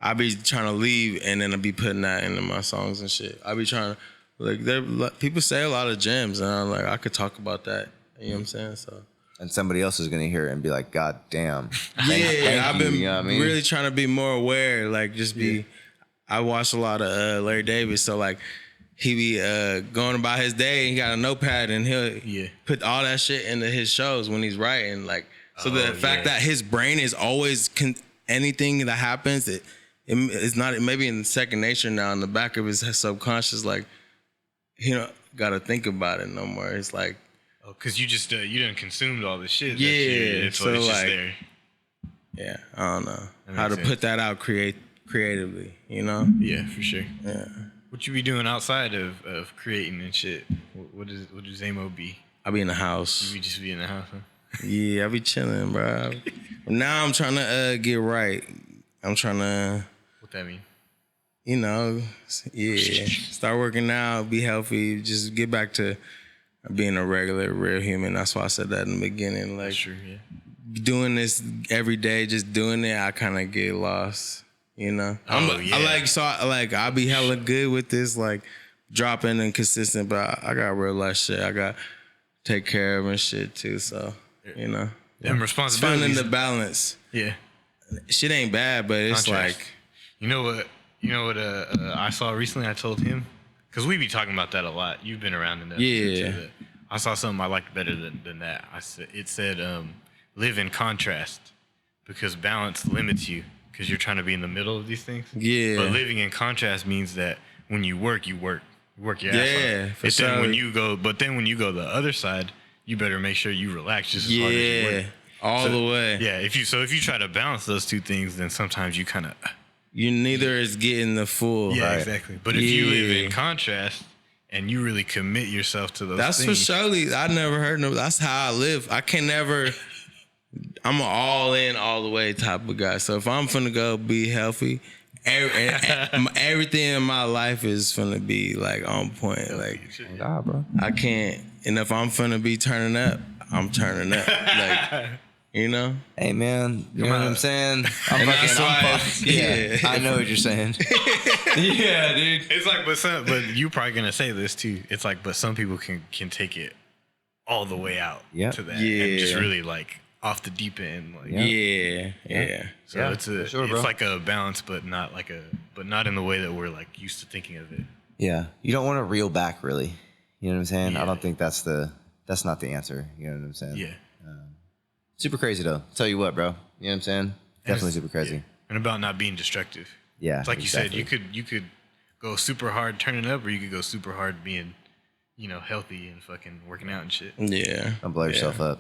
I be trying to leave and then I be putting that into my songs and shit. I be trying to, like, people say a lot of gems, and I'm like, I could talk about that. You know what I'm saying? So. And somebody else is gonna hear it and be like, God damn. Yeah, I've been you know what I mean? really trying to be more aware. Like, just be. I watch a lot of Larry Davis, so like he be going about his day. He got a notepad and he'll put all that shit into his shows when he's writing. Like, so the fact that his brain is always anything that happens, it's not maybe in second nature now. In the back of his subconscious, like he don't gotta think about it no more. It's like. Oh, because you just you done consumed all this shit. Yeah, so so it's just like, there. Yeah, I don't know how to sense. put that out creatively. You know? Yeah, for sure. Yeah. What you be doing outside of creating and shit? What does Zay Mo be? I be in the house. You be just be in the house, huh? Yeah, I be chilling, bro. Now I'm trying to get right. I'm trying to, What that mean? you know, start working out, be healthy, just get back to being a regular, real human. That's why I said that in the beginning. Like, Sure, yeah. doing this every day, just doing it, I kind of get lost, you know? I be hella good with this, like, dropping and consistent, but I got real life shit I got to take care of and shit, too, so, you know? And responsibilities. Finding the balance. Yeah. Shit ain't bad, but it's Contrast. like... You know what I saw recently? I told him, because we be talking about that a lot. You've been around in that. Yeah. Too, I saw something I liked better than that. It said, live in contrast, because balance limits you, because you're trying to be in the middle of these things. Yeah. But living in contrast means that when you work, you work your ass off. Yeah, for But then sure. when you go the other side, you better make sure you relax just as hard as you work. All the way. Yeah, if you try to balance those two things, then sometimes you kind of You neither is getting the full. yeah, right? exactly. But if you live in contrast and you really commit yourself to those That's things, for surely. I never heard no. That's how I live. I can never. I'm an all in, all the way type of guy. So if I'm finna go be healthy, everything in my life is finna be like on point. Like, God, bro. I can't. And if I'm finna be turning up, I'm turning up. Like, you know. Hey, man. You know what I'm saying? And that's why. Yeah, I know what you're saying. Yeah, dude. it's like, but you probably gonna say this too. It's like, but some people can take it all the way out Yep. to that, Yeah. and just really like off the deep end. Like, Yeah. so Yeah, it's for sure, bro. it's like a balance, but not in the way that we're like used to thinking of it. Yeah. You don't want to reel back, really. You know what I'm saying? Yeah. I don't think that's not the answer. You know what I'm saying? Yeah. Super crazy, though. Tell you what, bro. You know what I'm saying? Definitely super crazy. Yeah. And about not being destructive. Yeah. It's like exactly. you said, you could go super hard turning up, or you could go super hard being, healthy and fucking working out and shit. Yeah. Don't blow yourself up.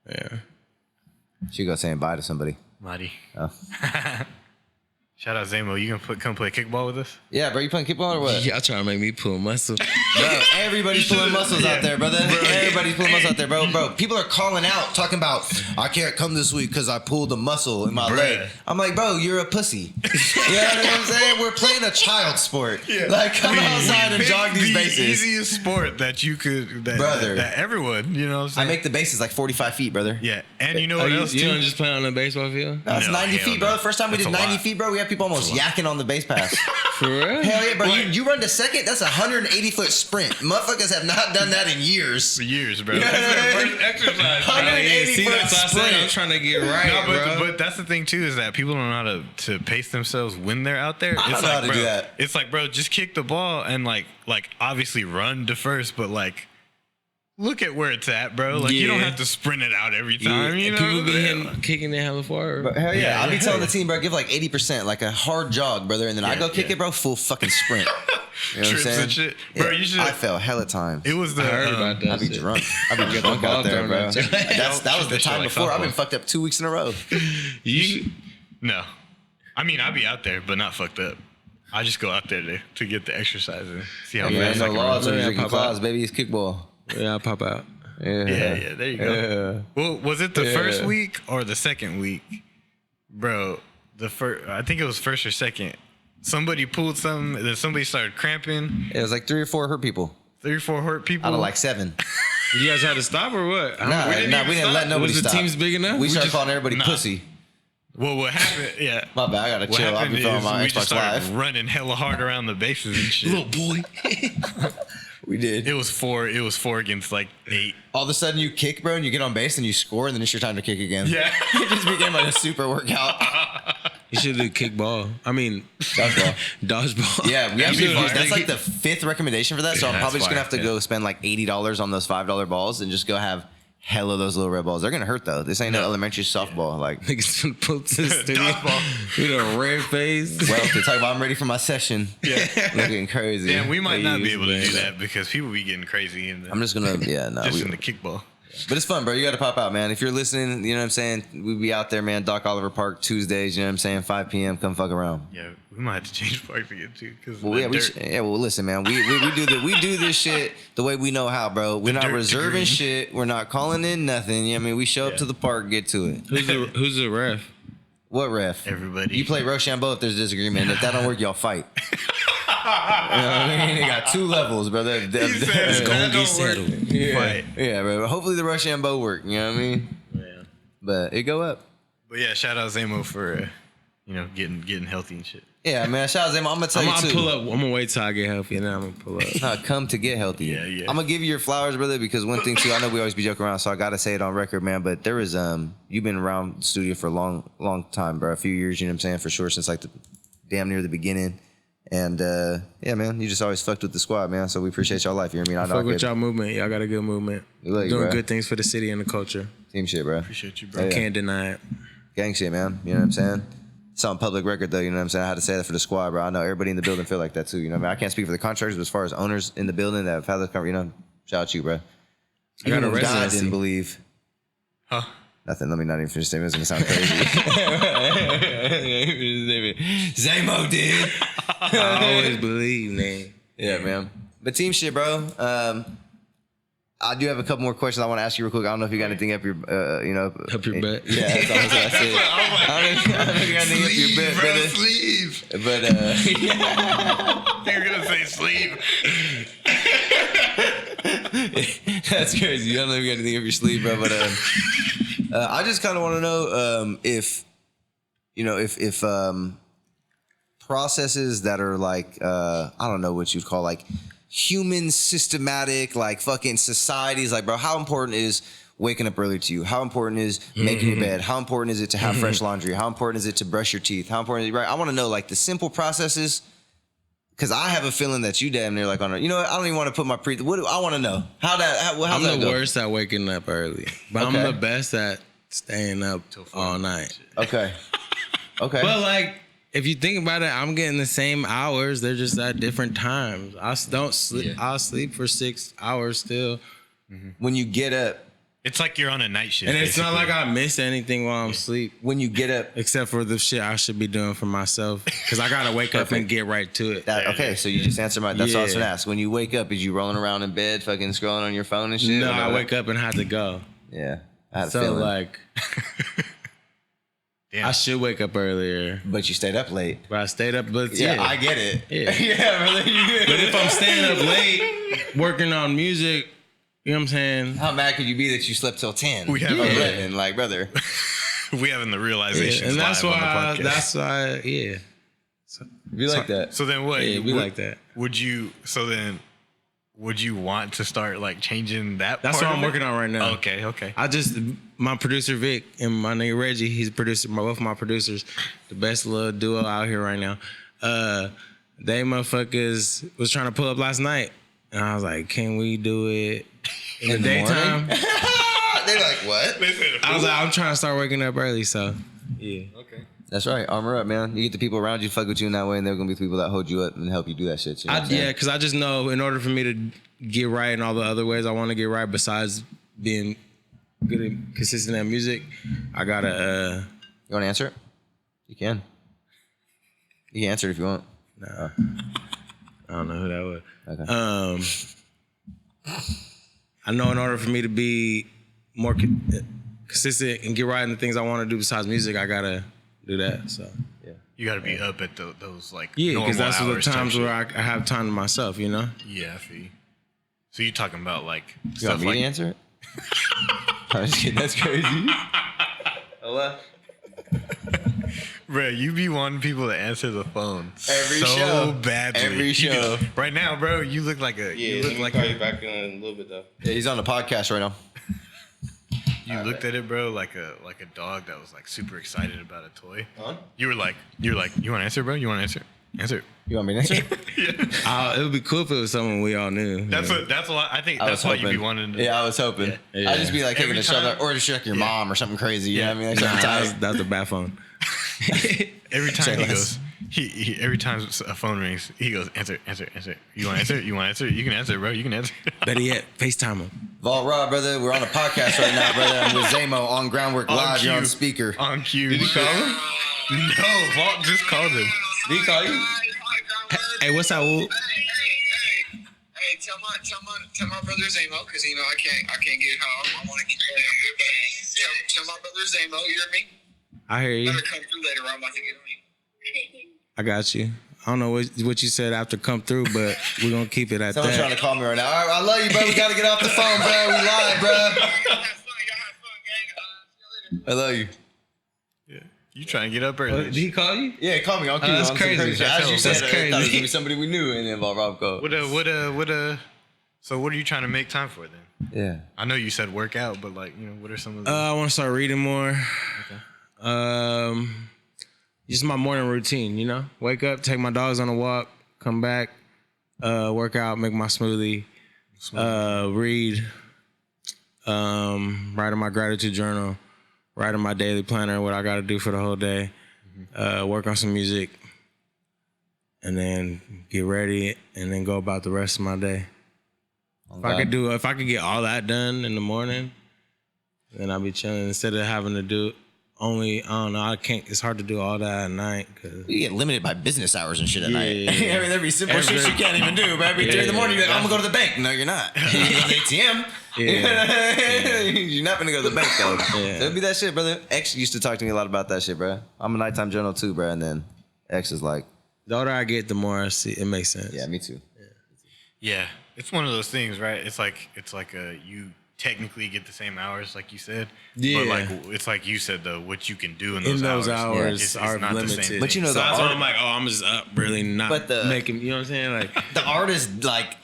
Yeah. She go saying bye to somebody. Marty. Oh. Shout out Zay Mo. You gonna come play kickball with us? Yeah, bro. You playing kickball or what? Y'all trying to make me pull muscle. Bro, everybody's pulling muscles out there, brother. Everybody's pulling muscles out there, bro. Bro, people are calling out, talking about, I can't come this week because I pulled a muscle in my leg. I'm like, bro, you're a pussy. You know what I'm saying? We're playing a child sport. Yeah. Like, come outside and jog these bases. The easiest sport that you could, Brother. that everyone, you know what I'm I saying? make the bases like 45 feet, brother. Yeah, and you know what else, You too? don't just play on the baseball field? No, it's No, 90 hell feet, bro. no. The first time we That's did a 90 lot. feet, bro, we had people almost yakking on the base pass. For real? Hell yeah, bro. You run to second, that's a 180-foot sprint. Motherfuckers have not done that in years. For years, bro. Yeah. That's their first exercise, bro. 180 See, foot that's what I said. sprint. I'm trying to get right, No, bro. but that's the thing too, is that people don't know how to pace themselves when they're out there. I don't know how to bro, do that. It's like, bro, just kick the ball and like obviously run to first, but like look at where it's at, bro. Like you don't Yeah. have to sprint it out every time. You know, People be kicking it hella far. But hell yeah. I'll be Yeah. telling the team, bro, give like 80%, like a hard jog, brother. And then I go kick it, bro, full fucking sprint. You know trips what I'm and saying? shit. Bro, you should. I fell hella times. It was the. I heard about that. I'd be shit. drunk. I'd be drunk out there, bro. That was the That shit time like before. I've been softball. fucked up 2 weeks in a row. No. I mean, I'd be out there, but not fucked up. I just go out there to get the exercise and see how Yeah, fast I no can laws run. when Yeah, you're drinking pop out. claws, baby. It's kickball. Yeah, I'll pop out. Yeah, there you go. Well, was it the first week or the second week? Bro, I think it was first or second. Somebody pulled something, and then somebody started cramping. It was like 3 or 4 hurt people 3 or 4 hurt people. out of like 7. You guys had to stop or what? Nah, we didn't let nobody Was the stop. teams big enough? We started calling everybody pussy. Well, what happened? Yeah. My bad, I gotta What chill. I'll happened be filming my is we just Xbox started Live. running hella hard around the bases and shit. Little boy. We did. It was 4 against like 8. All of a sudden you kick, bro, and you get on base and you score, and then it's your time to kick again. Yeah. It just became like a super workout. You should do kickball. I mean, Dodgeball. dodgeball. Yeah, we That'd actually be used, fire. that's like the 5th recommendation for that. So I'm That's probably just gonna fire, have to go spend like $80 on those $5 balls and just go have hella those little red balls. They're gonna hurt though. This ain't no elementary softball. Like, Niggas gonna pull to the studio Dodgeball. with a red face. well, to talk about I'm ready for my session. Yeah. Looking crazy. Damn, we might not be able to do man. that because people be getting crazy in the, I'm just gonna, in the kickball. But it's fun, bro. You got to pop out, man. If you're listening, you know what I'm saying? We be out there, man. Doc Oliver Park Tuesdays, you know what I'm saying? 5 p.m. Come fuck around. Yeah, we might have to change parks again too. Cause Well, well, listen, man. We do this shit the way we know how, bro. We're not dirt reserving degree. shit. We're not calling in nothing. You know what I mean? We show up to the park, get to it. Who's the ref? What ref? Everybody. You play Rochambeau if there's disagreement. If that don't work, y'all fight. You know what I mean? They got 2 levels, brother. said, Gonna get settled. Fight. Yeah, bro. Hopefully the Rochambeau work. You know what I mean? Yeah. But it go up. But yeah, shout out Zay Mo for getting healthy and shit. Yeah, man. Shout out to them. I'm gonna tell I'm you gonna too. pull up. I'm gonna wait till I get healthy and then I'm gonna pull up. Nah, come to get healthy. Yeah. I'm gonna give you your flowers, brother, because one thing too, I know we always be joking around, so I gotta say it on record, man. But there is you've been around the studio for a long time, bro. A few years, you know what I'm saying, for sure, since like the damn near the beginning. And yeah, man, you just always fucked with the squad, man. So we appreciate y'all life. You know what I mean? Fuck with y'all movement. Y'all got a good movement. We love you, Doing bro. good things for the city and the culture. Team shit, bro. Appreciate you, bro. Yeah. Can't deny it. Gang shit, man. You know what I'm saying? It's on public record, though. You know what I'm saying? I had to say that for the squad, bro. I know everybody in the building feel like that, too. You know what I mean? I can't speak for the contractors, but as far as owners in the building that have had this conversation, shout out to you, bro. I got a Even when God residency. didn't believe. Huh? Nothing. Let me not even finish saying this. It's going to sound crazy. Zay Mo did. I always believe, man. Yeah, man. But team shit, bro. I do have a couple more questions I want to ask you real quick. I don't know if you got anything up your, Up your butt. Yeah, that's what I said. I don't know if you got anything up your butt, brother. Sleeve. But You're gonna say sleeve. that's crazy. I don't know if you got anything up your sleeve, bro. But I just kind of want to know if processes that are like I don't know what you'd call like human systematic, like fucking societies, like, bro, how important is waking up early to you? How important is making your bed? How important is it to have fresh laundry? How important is it to brush your teeth? How important is it, right? I want to know like the simple processes, because I have a feeling that you damn near like on a, you know what? I don't even want to put my what do I want to know? How's I'm that the go? worst at waking up early, but Okay. I'm the best at staying up all night. Okay. Okay. But like, if you think about it, I'm getting the same hours. They're just at different times. I don't sleep. Yeah. I'll sleep for 6 hours still, when you get up, It's like you're on a night shift. and it's not basically. like I miss anything while I'm asleep, when you get up, except for the shit I should be doing for myself. Because I gotta wake up and get right to it. okay, so you just answered that's what I was Yeah. gonna ask. When you wake up, is you rolling around in bed, fucking scrolling on your phone and shit? No, Or I what? wake up and have to go. Yeah, I had a So feeling. like, Damn. I should wake up earlier, But you stayed up late. but I stayed up. But Yeah, I get it. Yeah. Yeah, brother. But if I'm staying up late working on music, you know what I'm saying? How mad could you be that you slept till 10? We have or a- 11, like, brother. we having the realization. And that's live on why. the podcast. That's why. Yeah. Be like that. So then what? Yeah, we like that. Would you want to start like changing that? That's part what of I'm it? working on right now. Okay. My producer Vic and my nigga Reggie, he's a producer, both my producers, the best little duo out here right now. They motherfuckers was trying to pull up last night. And I was like, can we do it in the the daytime? They're like, what? I was like, I'm trying to start waking up early, so yeah. Okay. That's right. Armor up, man. You get the people around you fuck with you in that way, and they're gonna be the people that hold you up and help you do that shit. You know what I'm saying? Yeah, because I just know in order for me to get right in all the other ways I want to get right, besides being good and consistent at music, I gotta. You want to answer it? You can. You can answer it if you want. Nah, I don't know who that was. Okay. I know in order for me to be more consistent and get right in the things I want to do besides music, I gotta do that. So Yeah. You got to be up at those like because that's the hours times type where I have time to myself. You know. Yeah, I feel you. So you talking about like You stuff want me like to answer it? I'm just kidding. That's crazy. Hello. Bro, you be wanting people to answer the phone Every so show. badly. Every You show. do. Right now, bro, you look like a. Yeah, you let look me like call a, you back in a little bit though. Yeah, he's on the podcast right now. you looked at it, bro, like a dog that was like super excited about a toy. Huh? You were like, you want to answer, bro? You want to answer? Answer. You want me to answer? Yeah. It would be cool if it was someone we all knew. That's what I think. I That's was why you be hoping. wanting to. Yeah, I was hoping. Yeah. I'd just be like taking Every a shoulder, time- or just check your mom or something crazy. You know what I mean? Like Nah, something tight. that's a bad phone. Every time Say he less. goes, he every time a phone rings, he goes, answer. You want to answer? You want to answer? You can answer, bro. You can answer. Better yet, FaceTime him. Wrk, brother, we're on a podcast right now, brother. I'm with Zay Mo on Groundwork Live. You're on cue. speaker. On cue. Did you call him? No, Vault just called him. Did he call you? Hey, what's up, Woo? Hey, tell my brother Zay Mo, because you know I can't get home. I want to get you there, but tell my brother Zay Mo, you hear me? I hear you. Better come through later. I'm about to get on. I got you. I don't know what you said after come through, but we're gonna keep it at Someone's trying that. to call me right now. All right, I love you, bro. We got to get off the phone, bro. We live, bro. Y'all have fun, gang. See you later. I love you. Yeah. You trying to get up early? Did he call you? Yeah, call me. I'll keep that's on some crazy. shit. That's As you said, that's I thought it was crazy. gonna be somebody we knew, and then Rob called. So what are you trying to make time for then? Yeah. I know you said work out, but like, what are some of the I want to start reading more. Okay. Just my morning routine, you know? Wake up, take my dogs on a walk, come back, work out, make my smoothie, read, write in my gratitude journal, write in my daily planner what I got to do for the whole day, work on some music, and then get ready and then go about the rest of my day. If I could get all that done in the morning, then I'll be chilling instead of having to do only, I don't know, I can't, it's hard to do all that at night. Cause You get limited by business hours and shit at night. Yeah. I mean, there'd be simple shit you can't even do, bro. Every 3 in the morning, you're like, I'm gonna go to the bank. No, you're not. You can go to the ATM. Yeah. You're not gonna go to the bank, though. Yeah. So it'd be that shit, brother. X used to talk to me a lot about that shit, bro. I'm a nighttime journal too, bro. And then X is like, the older I get, the more I see, it makes sense. yeah, me too. Yeah, it's one of those things, right? It's like you technically get the same hours, like you said. Yeah. But like it's like you said though, what you can do in those, hours it's are not the same limited. thing. But you know, So the that's why art, I'm like, I'm just up, really not But the- making, you know what I'm saying? Like, the artist, like,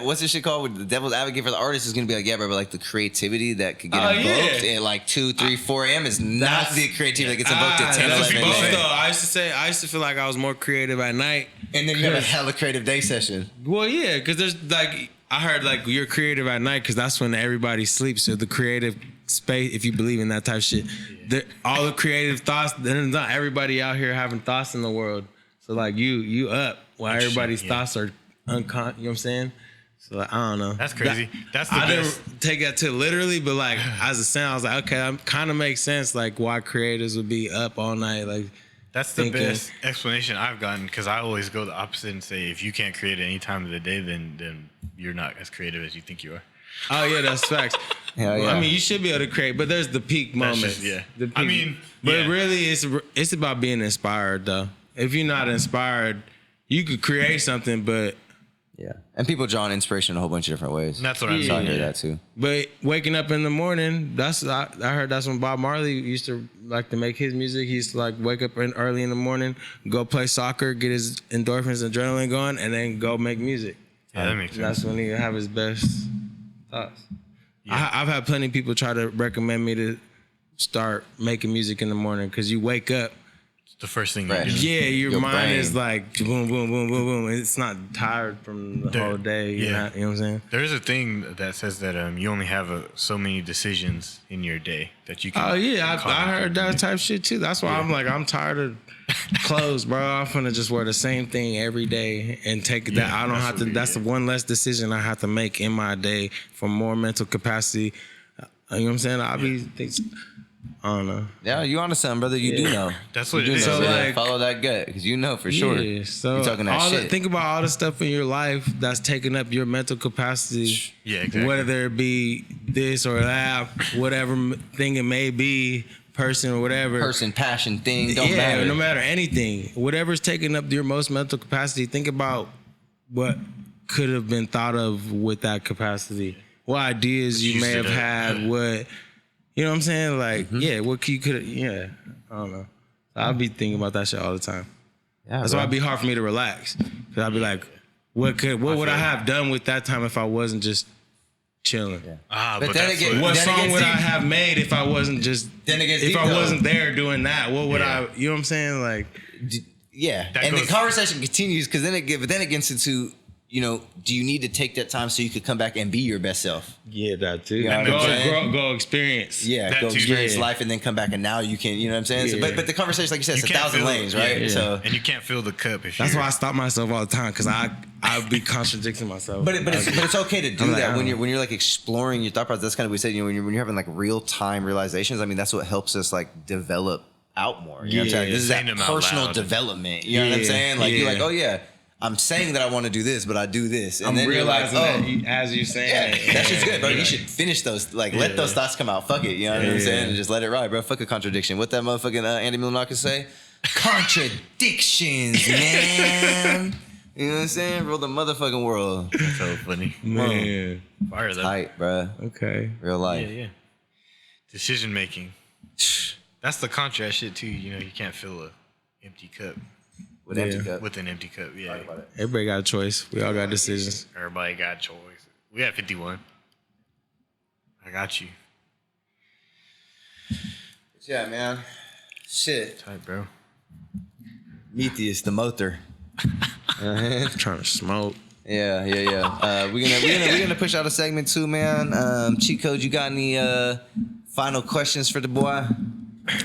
what's this shit called? The devil's advocate for the artist is gonna be like, yeah, bro, but like the creativity that could get Oh, invoked yeah. at like 2, 3, 4 a.m. is not That's- the creativity that gets invoked at 10, that's 11 both a.m. though. I used to feel like I was more creative at night. And then you have a hella creative day session. Well, yeah, because there's like, I heard like you're creative at night because that's when everybody sleeps. So the creative space, if you believe in that type of shit, all the creative thoughts, then not everybody out here having thoughts in the world. So like you up while everybody's thoughts are you know what I'm saying? So like, I don't know. That's crazy. That's the I best. didn't take that to literally, but like as a sound, I was like, okay, that kind of makes sense. Like why creators would be up all night, like. That's the thinking. best explanation I've gotten because I always go the opposite and say if you can't create at any time of the day, then you're not as creative as you think you are. Oh yeah, that's facts. Hell yeah. I mean, you should be able to create, but there's the peak That's moments. just- yeah. The peak. I mean, but yeah. really, it's about being inspired though. If you're not inspired, you could create something, but Yeah. And people draw on inspiration in a whole bunch of different ways. And that's what I'm So I saying. hear Yeah. that too. waking up in the morning, I heard that's when Bob Marley used to like to make his music. He used to like wake up early in the morning, go play soccer, get his endorphins, adrenaline going, and then go make music. Yeah, that makes sense. That's when he have his best thoughts. I've had plenty of people try to recommend me to start making music in the morning because you wake up the first thing Fresh. you do. Yeah, your mind brain. is like boom, boom, boom, boom, boom. It's not tired from the whole day. Yeah. You know what I'm saying? There is a thing that says that you only have so many decisions in your day that you can. Oh yeah, I heard that type shit too. That's why I'm like, I'm tired of clothes, bro. I'm finna just wear the same thing every day and take that. I don't have to. That's the one less decision I have to make in my day for more mental capacity. You know what I'm saying? I'll be. I don't know. Yeah, you onto something, brother. You do know. That's what you it is. know, So, brother. like- Follow that gut, because you know for sure. Yeah, so You're talking that all shit. think about all the stuff in your life that's taking up your mental capacity. Yeah, exactly. Whether it be this or that, whatever thing it may be, person or whatever. Person, passion, thing, don't matter. No matter anything. Whatever's taking up your most mental capacity, think about what could have been thought of with that capacity. What ideas you Used may it have up. had, what, you know what I'm saying? Like, yeah, what you could have, yeah, I don't know. I'll be thinking about that shit all the time. Yeah, That's bro. why it'd be hard for me to relax. Cause I'd be like, what would I have done with that time if I wasn't just chilling? Yeah. But But then that's again- What Then it song gets would I deep. have made if I wasn't just Then it gets if deep, I though. wasn't there doing that? What would Yeah. I? You know what I'm saying? Like, Yeah, That and goes- the conversation continues because then it gets into, you know, do you need to take that time so you could come back and be your best self? yeah, that too. You know what I'm saying? Go experience. Yeah, That go too. experience Yeah. life and then come back and now you can, you know what I'm saying? So, Yeah. but the conversation, like you said, it's You a can't thousand feel- lanes, right? yeah. So, And you can't fill the cup if That's you're. why I stop myself all the time because I'd be contradicting myself. but it's okay to do I'm like, that when oh. you're like exploring your thought process. That's kind of what we said. You know, when you're having like real time realizations. I mean, that's what helps us like develop out more. You know what I'm saying? Yeah. This is Saying that them out personal loud. development. You know what I'm Yeah. saying? Like you're Yeah. like, oh yeah, I'm saying that I want to do this, but I do this, and I'm then you're like, realizing oh. that as you saying Yeah, it. that shit's good, bro. Yeah. You should finish those. Like, let those thoughts come out. Fuck it. You know what I'm Yeah. saying? And just let it ride, bro. Fuck a contradiction. What that motherfucking Andy Milonakis say? Contradictions, man. You know what I'm saying? Rule the motherfucking world. so funny. Man. Fire though. Tight, bro. Okay. Real Yeah, life. yeah. Decision making. That's the contrast shit too. You know, you can't fill a empty cup With empty Yeah. cup. with an empty cup. Yeah. Talk about it. Everybody got a choice. We all got decisions. Everybody got choice. We got 51. I got you. Yeah, man. Shit. Tight, bro. Meteus, the motor. Trying to smoke. Yeah. We're gonna push out a segment too, man. Cheat Code, you got any final questions for the boy?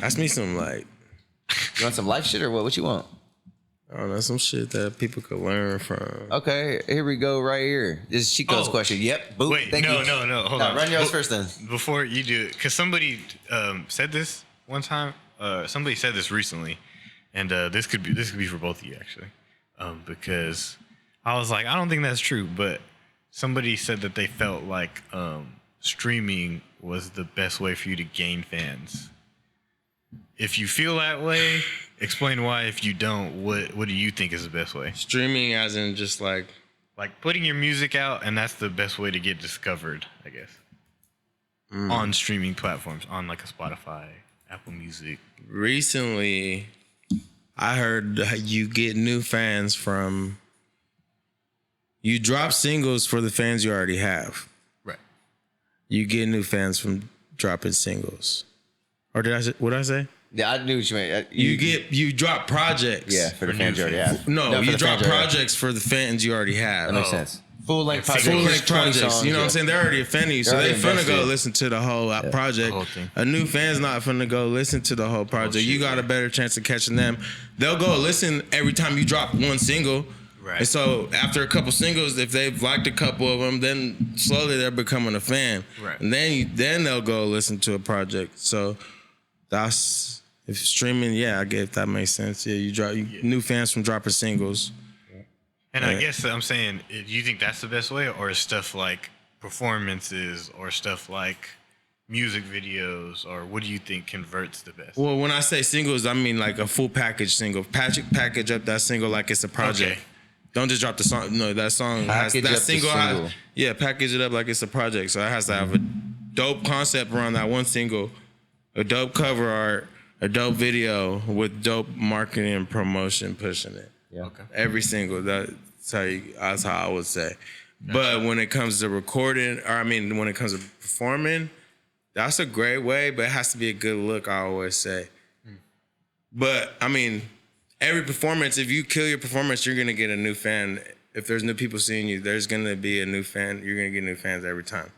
Ask me some like, You want some life shit or what? What you want? I don't know, some shit that people could learn from. Okay, here we go right here. This is Chico's Oh. question. Yep. Boop. Wait, Thank no, you. hold on. Run yours Well, first then. Before you do it, because somebody said this one time. Somebody said this recently, and this could be for both of you actually, because I was like, I don't think that's true, but somebody said that they felt like streaming was the best way for you to gain fans. If you feel that way, explain why. If you don't, what do you think is the best way? Streaming as in just like, Putting your music out, and that's the best way to get discovered, I guess. On streaming platforms, on like a Spotify, Apple Music. recently, I heard you get new fans from, you drop singles for the fans you already have. Right. You get new fans from dropping singles. Or what did I say? Yeah, I knew what you meant. You drop projects. Yeah, for the For fans new you already fans. have. No, for you the drop fans you already have. projects for the fans you already have. That makes sense. Full length Yeah, project. Full length 20 projects. songs, You know what I'm yeah. saying? They're already a fan of you, so They're they already finna go invested. listen to the whole project. The whole thing. A new fan's not finna go listen to the whole project. You got a better chance of catching them. They'll go listen every time you drop one single. Right. And so after a couple singles, if they've liked a couple of them, then slowly they're becoming a fan. Right. And then they'll go listen to a project. So that's, if streaming, yeah, I get if that makes sense. Yeah, you drop new fans from dropping singles. And I Right. guess I'm saying, do you think that's the best way, or is stuff like performances or stuff like music videos, or what do you think converts the best? Well, when I say singles, I mean like a full package single. Package up that single like it's a project. Okay. Don't just drop the song. No, that song has Package that up the single. single. Yeah, package it up like it's a project. So it has to have a dope concept around that one single, a dope cover art, a dope video with dope marketing and promotion pushing it. Yeah. Okay. Every single. That's how I would say. But when it comes to recording, or I mean, when it comes to performing, that's a great way, but it has to be a good look, I always say. But I mean, every performance, if you kill your performance, you're gonna get a new fan. If there's new people seeing you, there's gonna be a new fan. You're gonna get new fans every time.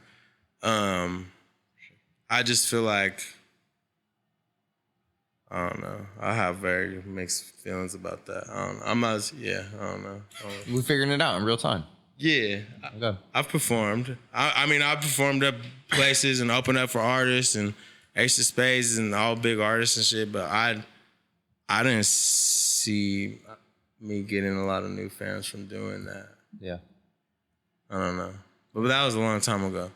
I just feel like, I don't know. I have very mixed feelings about that. I don't know. I don't know. We're figuring it out in real time. Yeah, Okay. I've performed. I mean, I've performed at places and opened up for artists and Ace of Spades and all big artists and shit, but I didn't see me getting a lot of new fans from doing that. Yeah. I don't know. But that was a long time ago.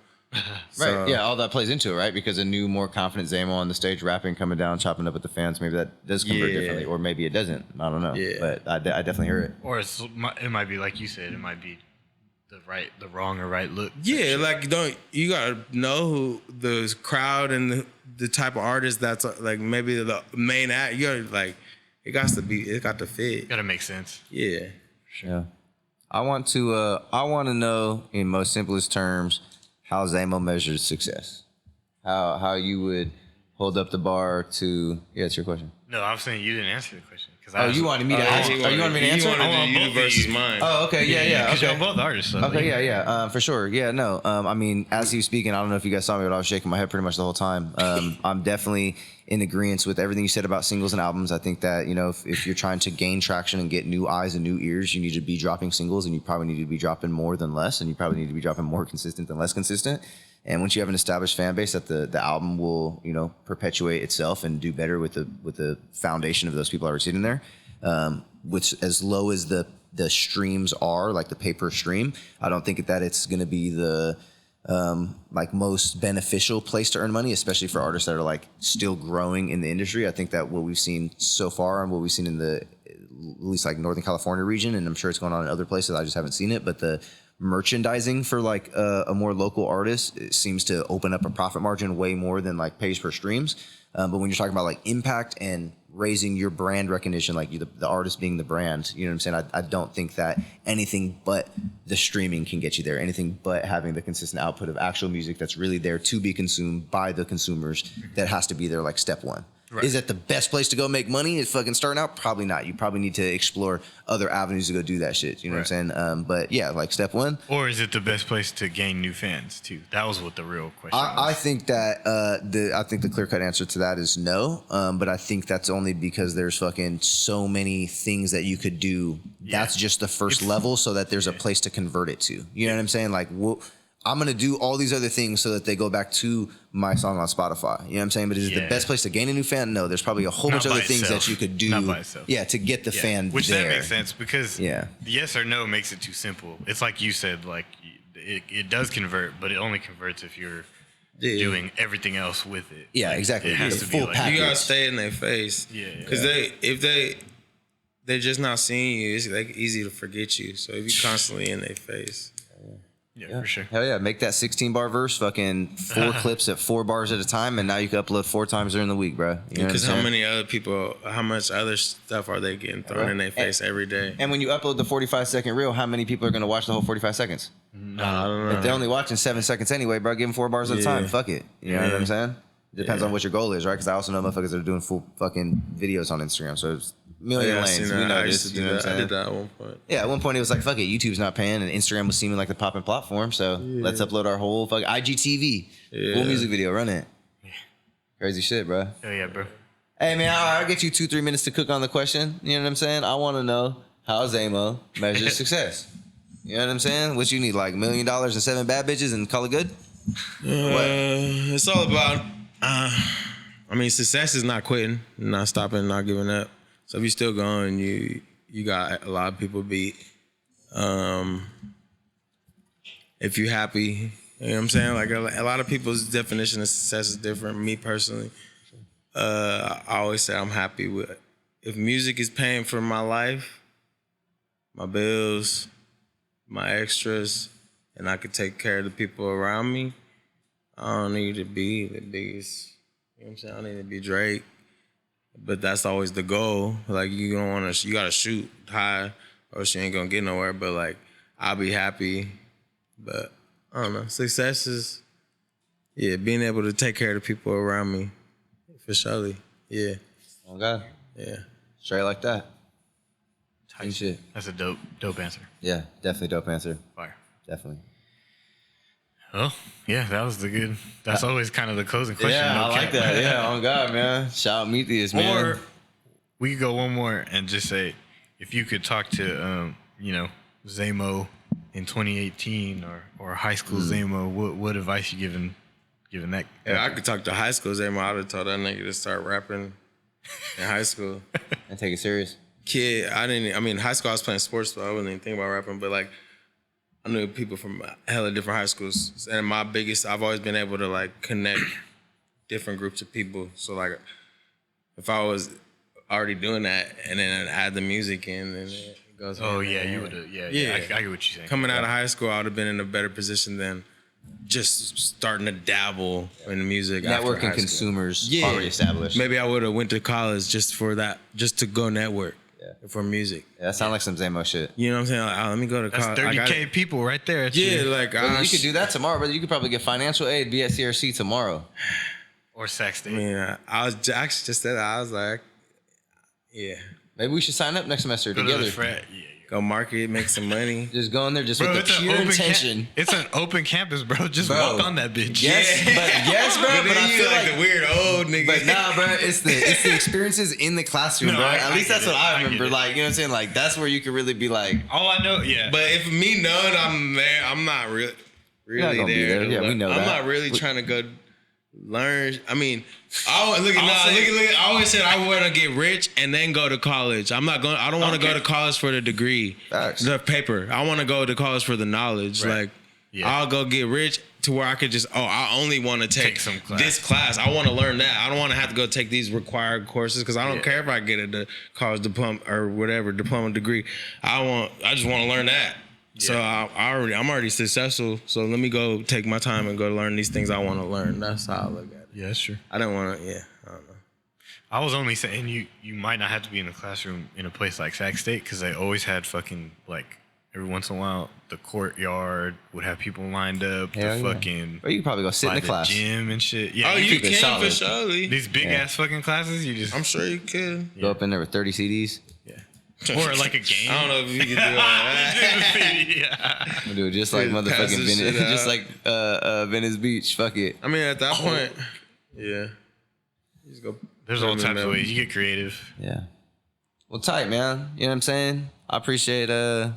Right. Yeah, all that plays into it, right? Because a new, more confident Zay Mo on the stage, rapping, coming down, chopping up with the fans, maybe that does convert differently, or maybe it doesn't. I don't know. Yeah. But I definitely hear it. Or it might be like you said. It might be the wrong or right look. Yeah, like you gotta know who the crowd and the type of artist that's like maybe the main act. You gotta like it got to fit. Gotta make sense. Yeah. Yeah. I want to know in most simplest terms how Zay Mo measures success. How you would hold up the bar to it's your question. No, I was saying you didn't answer the question. You wanted me to answer? You wanted me to answer? You wanted I to want do both you of versus you. mine. Oh, okay. Yeah. Because Okay. y'all both artists. So Okay, yeah, for sure. Yeah, no. I mean, as he was speaking, I don't know if you guys saw me, but I was shaking my head pretty much the whole time. I'm definitely in agreement with everything you said about singles and albums. I think that, if you're trying to gain traction and get new eyes and new ears, you need to be dropping singles, and you probably need to be dropping more than less, and you probably need to be dropping more consistent than less consistent. And once you have an established fan base, that the album will, perpetuate itself and do better with the foundation of those people already sitting there. Which, as low as the streams are, like the pay-per stream, I don't think that it's going to be the most beneficial place to earn money, especially for artists that are like still growing in the industry. I think that what we've seen so far and what we've seen in the at least like Northern California region, and I'm sure it's going on in other places, I just haven't seen it, but the merchandising for like a more local artist, it seems to open up a profit margin way more than like pays per streams. But when you're talking about like impact and raising your brand recognition, like the artist being the brand, you know what I'm saying? I don't think that anything but the streaming can get you there. Anything but having the consistent output of actual music that's really there to be consumed by the consumers, that has to be there like step one. Right. Is that the best place to go make money? Is fucking starting out? Probably not. You probably need to explore other avenues to go do that shit. You know what I'm saying? But yeah, like step one. Or is it the best place to gain new fans too? That was what the real question was. I think that the clear cut answer to that is no. But I think that's only because there's fucking so many things that you could do. Yeah. That's just the first level, so that there's a place to convert it to. You know what I'm saying? Like, I'm going to do all these other things so that they go back to my song on Spotify. You know what I'm saying? But is it the best place to gain a new fan? No, there's probably a whole bunch of other things that you could do. Not by itself. Yeah, to get the fan Which there. That makes sense, because yes or no makes it too simple. It's like you said, like it does convert, but it only converts if you're doing everything else with it. Yeah, like, exactly. It has to be like, you gotta stay in their face. Yeah. Because they're just not seeing you, it's like easy to forget you. So if you constantly in their face. Yeah, for sure. Hell yeah, make that 16-bar verse, fucking 4 clips at 4 bars at a time, and now you can upload 4 times during the week, bro. Because how much other stuff are they getting thrown in their face every day? And when you upload the 45-second reel, how many people are going to watch the whole 45 seconds? I don't know. If they're only watching 7 seconds anyway, bro, give them 4 bars at a time. Fuck it. You know what I'm saying? Depends on what your goal is, right? Because I also know motherfuckers that are doing full fucking videos on Instagram, so it's million lanes. We know this. You know what I'm saying? I did that at one point. Yeah, at one point it was like, fuck it, YouTube's not paying, and Instagram was seeming like the popping platform, so let's upload our whole fucking IGTV, full music video, run it. Crazy shit, bro. Oh yeah, bro. Hey man, I'll get you 2-3 minutes to cook on the question. You know what I'm saying? I want to know how Zay Mo measures success. You know what I'm saying? What you need, like $1 million and 7 bad bitches and call it good? It's all about. Success is not quitting, not stopping, not giving up. So if you're still going, you got a lot of people beat. If you're happy, you know what I'm saying? Like a lot of people's definition of success is different. Me personally, I always say I'm happy with, if music is paying for my life, my bills, my extras, and I could take care of the people around me, I don't need to be the biggest. You know what I'm saying? I don't need to be Drake. But that's always the goal. Like, you gotta shoot high or else you ain't gonna get nowhere. But like, I'll be happy. But I don't know. Success is, being able to take care of the people around me. For surely. Yeah. Oh God. Yeah. Straight like that. Tight shit. That's a dope answer. Yeah, definitely dope answer. Fire. Definitely. Oh, yeah, that was the good. That's always kind of the closing question. Yeah, no I like cap. that. Yeah, on God, man. Shout out Metheus, man. Or we could go one more and just say, if you could talk to, Zay Mo in 2018 or high school Zay Mo, what advice you giving that? Yeah, I could talk to high school Zay Mo. I would have told that nigga to start rapping in high school. And take it serious. High school I was playing sports, so I wasn't even thinking about rapping, but like, I knew people from hella different high schools. And I've always been able to like connect different groups of people. So like, if I was already doing that and then add the music in, then it goes. Oh yeah, you would have. Yeah. I get what you're saying. Coming out of high school, I would have been in a better position than just starting to dabble in music. Networking consumers already established. Maybe I would have went to college just for that, just to go network for music. Yeah, that sounds like some Zay Mo shit. You know what I'm saying? Like, let me go to college. That's 30K people right there. Like You could do that tomorrow, brother. You could probably get financial aid, be at CRC tomorrow. Or Sac State. I mean, I was actually just said that. I was like, yeah. Maybe we should sign up next semester together. Go market, make some money. Just go in there just Bro, with the pure intention. It's an open campus, bro. Just walk on that bitch. Yes, bro. But I feel like the weird old nigga. But nah, bro. It's the experiences in the classroom, No, bro. I At least get that's it. what I I remember. get it. Like, you know what I'm saying? Like, that's where you could really be like. All I know, yeah. But if me knowing I'm there, I'm not really not gonna be there. to Yeah, we learn. know I'm that. not really trying to go learn. I mean, I always said I want to get rich and then go to college. I don't want to go to college for the degree, Facts. the paper. I want to go to college for the knowledge. Right. Like, Yeah. I'll go get rich to where I could just, I only want to take some class. this class. I want to learn that. I don't want to have to go take these required courses because I don't care if I get a college diploma or whatever diploma degree. I just want to learn that. Yeah. So I'm already successful. So let me go take my time and go learn these things I want to learn. That's how I look at it. Yeah, that's true. I don't want to. Yeah, I don't know. I was only saying you might not have to be in a classroom in a place like Sac State because they always had fucking like every once in a while the courtyard would have people lined up. Hell the yeah. fucking Or you could probably go sit in by the class. gym and shit. Yeah, Oh, you keep it can solid. for surely. these big ass fucking classes. You just I'm sure you could. Go up in there with 30 CDs. or like a game. I don't know if you can do all that. Yeah. We'll do it just like Pass motherfucking this Venice, shit just out. like Venice Beach. Fuck it. I mean, at that point, yeah. You just go. There's all types of ways. You get creative. Yeah. Well, tight, man. You know what I'm saying? I appreciate the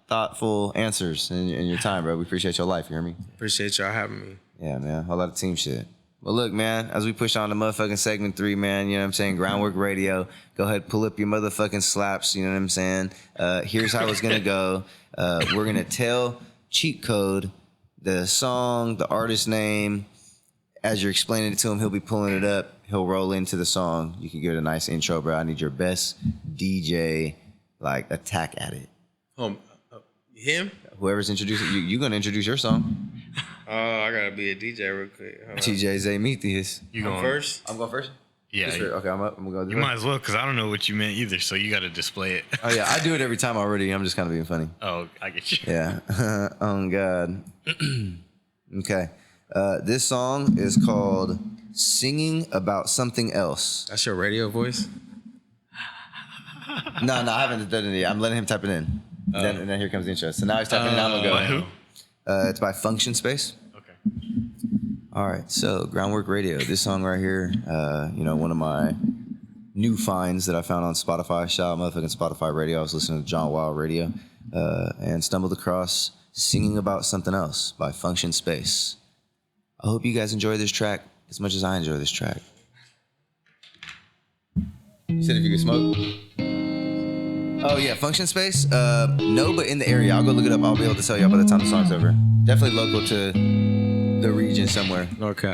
thoughtful answers in your time, bro. We appreciate your life. You hear me? Appreciate y'all having me. Yeah, man. A whole lot of team shit. Well, look, man, as we push on to motherfucking segment 3, man, you know what I'm saying? Groundwork Radio. Go ahead, pull up your motherfucking slaps, you know what I'm saying? Here's how it's going to go. We're going to tell cheat code, the song, the artist name. As you're explaining it to him, he'll be pulling it up. He'll roll into the song. You can give it a nice intro, bro. I need your best DJ, like, attack at it. Him? Whoever's introducing you going to introduce your song. Oh, I gotta be a DJ real quick. Hold on. TJ Zay Metheus. You I'm going first? I'm going first? Yeah. Sure. Okay, I'm up. I'm going to go this You way. might as well because I don't know what you meant either. So you got to display it. Oh, yeah. I do it every time already. I'm just kind of being funny. Oh, I get you. Yeah. Oh, God. Okay. This song is called Singing About Something Else. That's your radio voice? No, I haven't done it yet. I'm letting him type it in. And then here comes the intro. So now he's typing it in. I'm going to go. By who? It's by Function Space. Okay. All right, so Groundwork Radio. This song right here, one of my new finds that I found on Spotify. Shout out motherfucking Spotify Radio. I was listening to John Wild Radio and stumbled across Singing About Something Else by Function Space. I hope you guys enjoy this track as much as I enjoy this track. You said if you could smoke? Oh, yeah, Function Space? No, but in the area. I'll go look it up. I'll be able to tell y'all by the time the song's over. Definitely local to the region somewhere. Okay.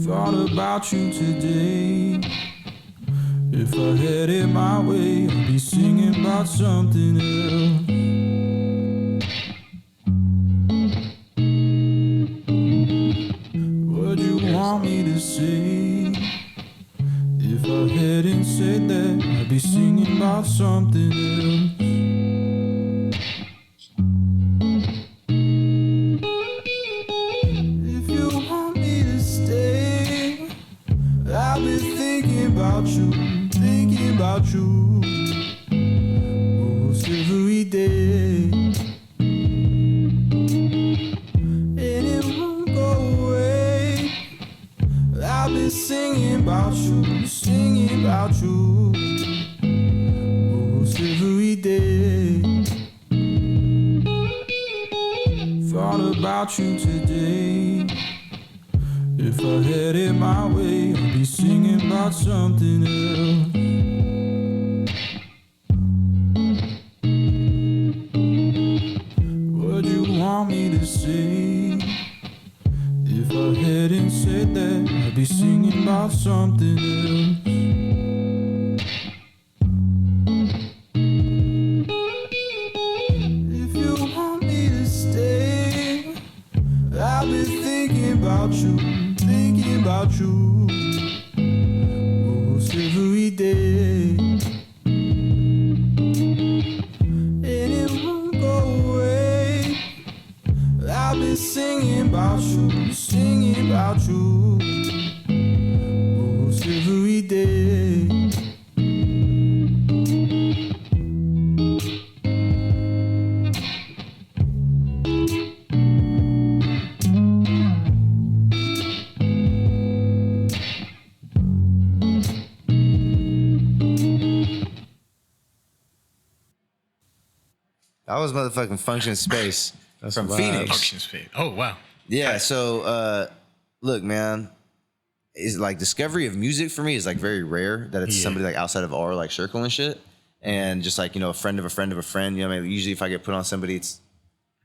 Thought about you today. If I had it my way, I'd be singing about something else. What you want me to say? If I hadn't said that, I'd be singing about something else. If you want me to stay, about you today. If I had it my way, I'd be singing about something else. What you want me to say? If I hadn't said that, I'd be singing about something else. If you want me to stay, I've been thinking about you, thinking about you, almost every day. And it won't go away. I've been singing about you, singing about you, almost every day. That was motherfucking Function Space from wild. Phoenix. Function space. Oh wow. Yeah, so look, man, it's like discovery of music for me is like very rare that it's somebody like outside of our like circle and shit. And just like, you know, a friend of a friend of a friend, you know what I mean? Usually if I get put on somebody, it's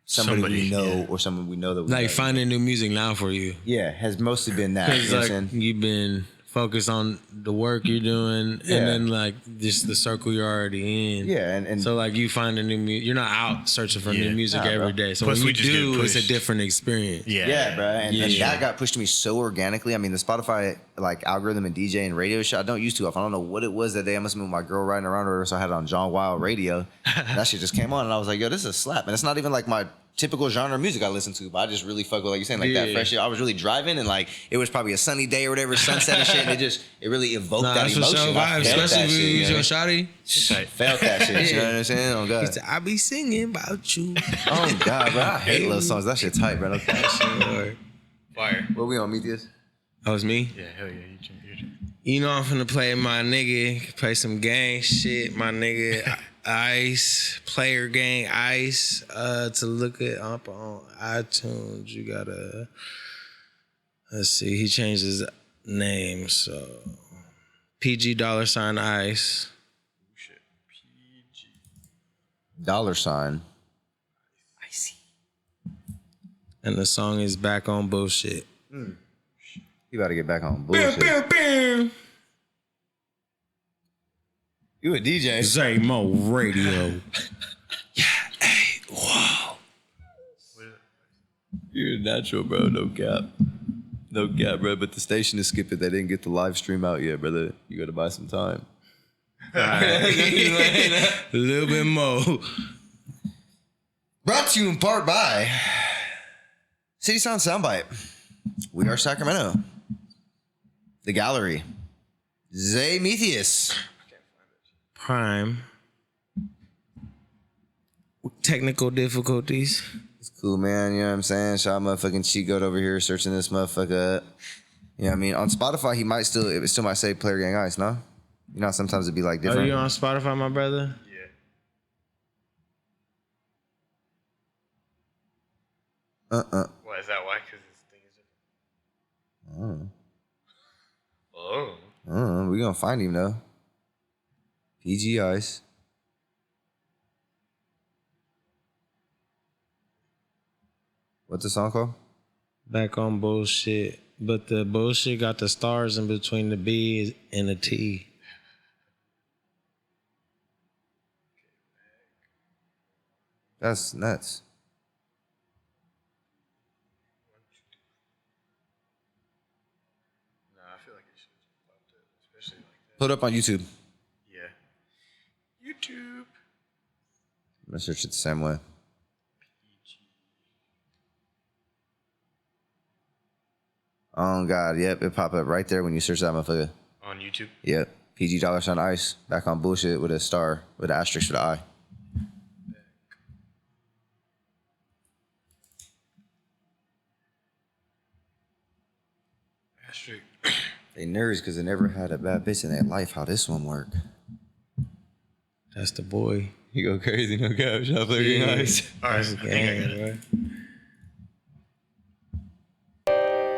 somebody we know or someone we know that we Like know. finding new music now for you. Yeah, has mostly been that. You Because know like what I'm saying? you've been focused on the work you're doing, Yeah. and then like just the circle you're already in. Yeah, and so like you find a new music. You're not out searching for new music Nah, bro. every day. So Plus, when we you just get do, it's a pushed. different experience. Yeah, bro. And Yeah. that got pushed to me so organically. I mean, the Spotify like algorithm and DJ and radio shit, I don't use too often. I don't know what it was that day. I must have been with my girl riding around with her, so I had it on John Wild Radio. That shit just came on, and I was like, yo, this is a slap. And it's not even like my typical genre of music I listen to, but I just really fuck with, like you're saying, like that Yeah. fresh shit. I was really driving, and like it was probably a sunny day or whatever, sunset and shit, and it really evoked Nah, that that's for emotion. sure I vibe, felt especially that if shit, you you use know? your shawty. Felt that shit, you know what I'm saying? Oh, God. He said, I be singing about you. Oh, God, bro. I hate love songs. That shit tight, bro. Okay. Fire. Where we on, meet this? That was me. Yeah, hell yeah. You You know I'm finna play my nigga, play some gang shit. My nigga Ice, player gang Ice. To look it up on iTunes, you gotta, let's see, he changed his name, so PG $ Ice. $. And the song is Back on Bullshit. You about to get back on bullshit. You a DJ? Zay Mo Radio. You're a natural, bro. No cap. No cap, bro. But the station is skipping. They didn't get the live stream out yet, brother. You got to buy some time. A little bit more. Brought to you in part by CitySound Soundbyte. We Are Sacramento. The Gallery. Zay Mo. Prime. Technical difficulties. It's cool, man. You know what I'm saying? Shout out motherfucking cheat code over here searching this motherfucker up. You know what I mean? On Spotify, it still might say Player Gang Ice, no? You know, sometimes it'd be like different. Are you on Spotify, my brother? Why is that? Why? Because this thing is different. Oh. We're gonna find him though. PG Ice. What's the song called? Back on Bullshit. But the bullshit got the stars in between the B and the T. That's nuts. No, I feel like it should have popped up, especially like that. Put it up on YouTube. Yeah. YouTube. I'm gonna search it the same way. Oh God, yep, it popped up right there when you search that motherfucker. On YouTube. Yep. PG $ Ice. Back on Bullshit with a star, with an asterisk for the I. Asterisk. They nerds because they never had a bad bitch in their life. How this one work? That's the boy. You go crazy, no cap. Shot Player Gang Ice. All right. I think I got it.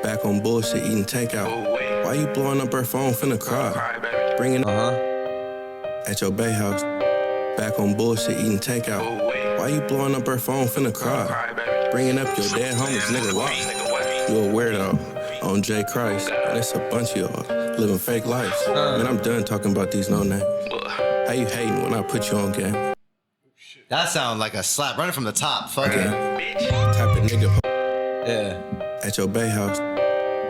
Back on bullshit, eating takeout. Why you blowing up her phone, finna cry? Bringing at your bay house. Back on bullshit, eating takeout. Why you blowing up her phone, finna cry? Bringing up your dead homies, nigga, why? You a weirdo on J. Christ, and it's a bunch of y'all living fake lives. Man, I'm done talking about these no names. How you hating when I put you on game? That sound like a slap running from the top. Fuck it. Type of nigga. Yeah. At your bay house.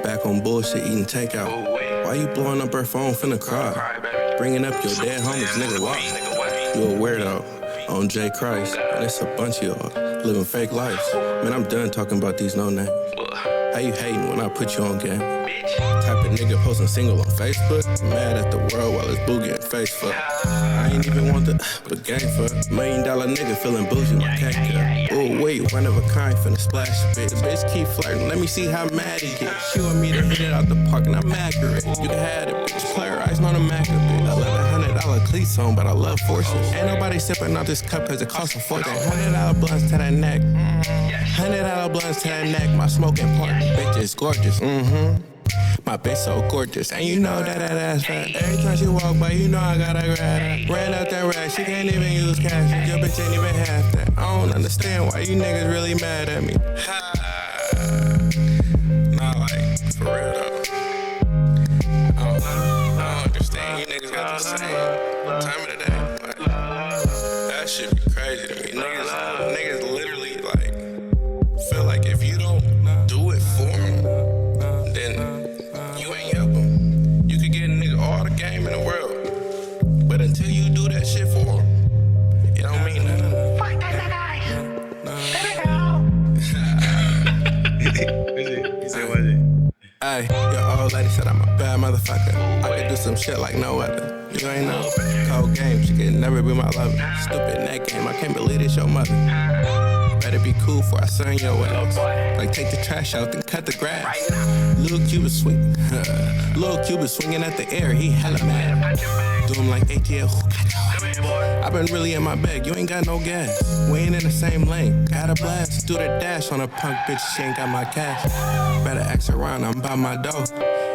Back on bullshit, eating takeout. Why you blowing up her phone, finna cry? Bringing up your dead homies, nigga, why? You a weirdo on J. Christ, and it's a bunch of y'all living fake lives. Man, I'm done talking about these no names. How you hating when I put you on game? Type of nigga posting single on Facebook. Mad at the world while it's boogie and face fuck. I ain't even want the game for $1 million nigga feeling bougie, my cat cut. Oh wait, one of a kind finna splash a bit. The bitch keep flirting, let me see how mad he get. She want me to hit it out the park and I'm accurate. You can have it, bitch. Player ice on a Mac a bit. I love $100 cleats on, but I love forces. Ain't nobody sipping out this cup cause it costs a fortune. $100 blunts to that neck. $100 blunts to that neck. My smoking partner, bitch is gorgeous. My bitch so gorgeous, and you know that ass fat. Every time she walk by, you know I gotta grab her. Ran out that rag, she can't even use cash. Your bitch ain't even half that. I don't understand why you niggas really mad at me. Nah, like, for real though. I don't understand. You niggas got the same time of the day. Like, that shit be crazy to me. Niggas literally like feel like if you don't do it for them, then you ain't help them. You could get a nigga all the game in the world, but until you do that shit for them, it don't mean nothing. Fuck that guy. He said, what is it? Ay, your old lady said I'm a bad motherfucker. I could do some shit like no other. You ain't know. Cold game, she could never be my lover. Stupid in that game, I can't believe it's your mother. Better be cool before I sign your ass. Like take the trash out, then cut the grass. Lil' Cube is swinging. Lil' Cube is swinging at the air, he hella mad. Do him like ATL, who got your ass? I been really in my bag, you ain't got no gas. We ain't in the same lane, got a blast. Do the dash on a punk bitch, she ain't got my cash. Better ask around, I'm by my dough.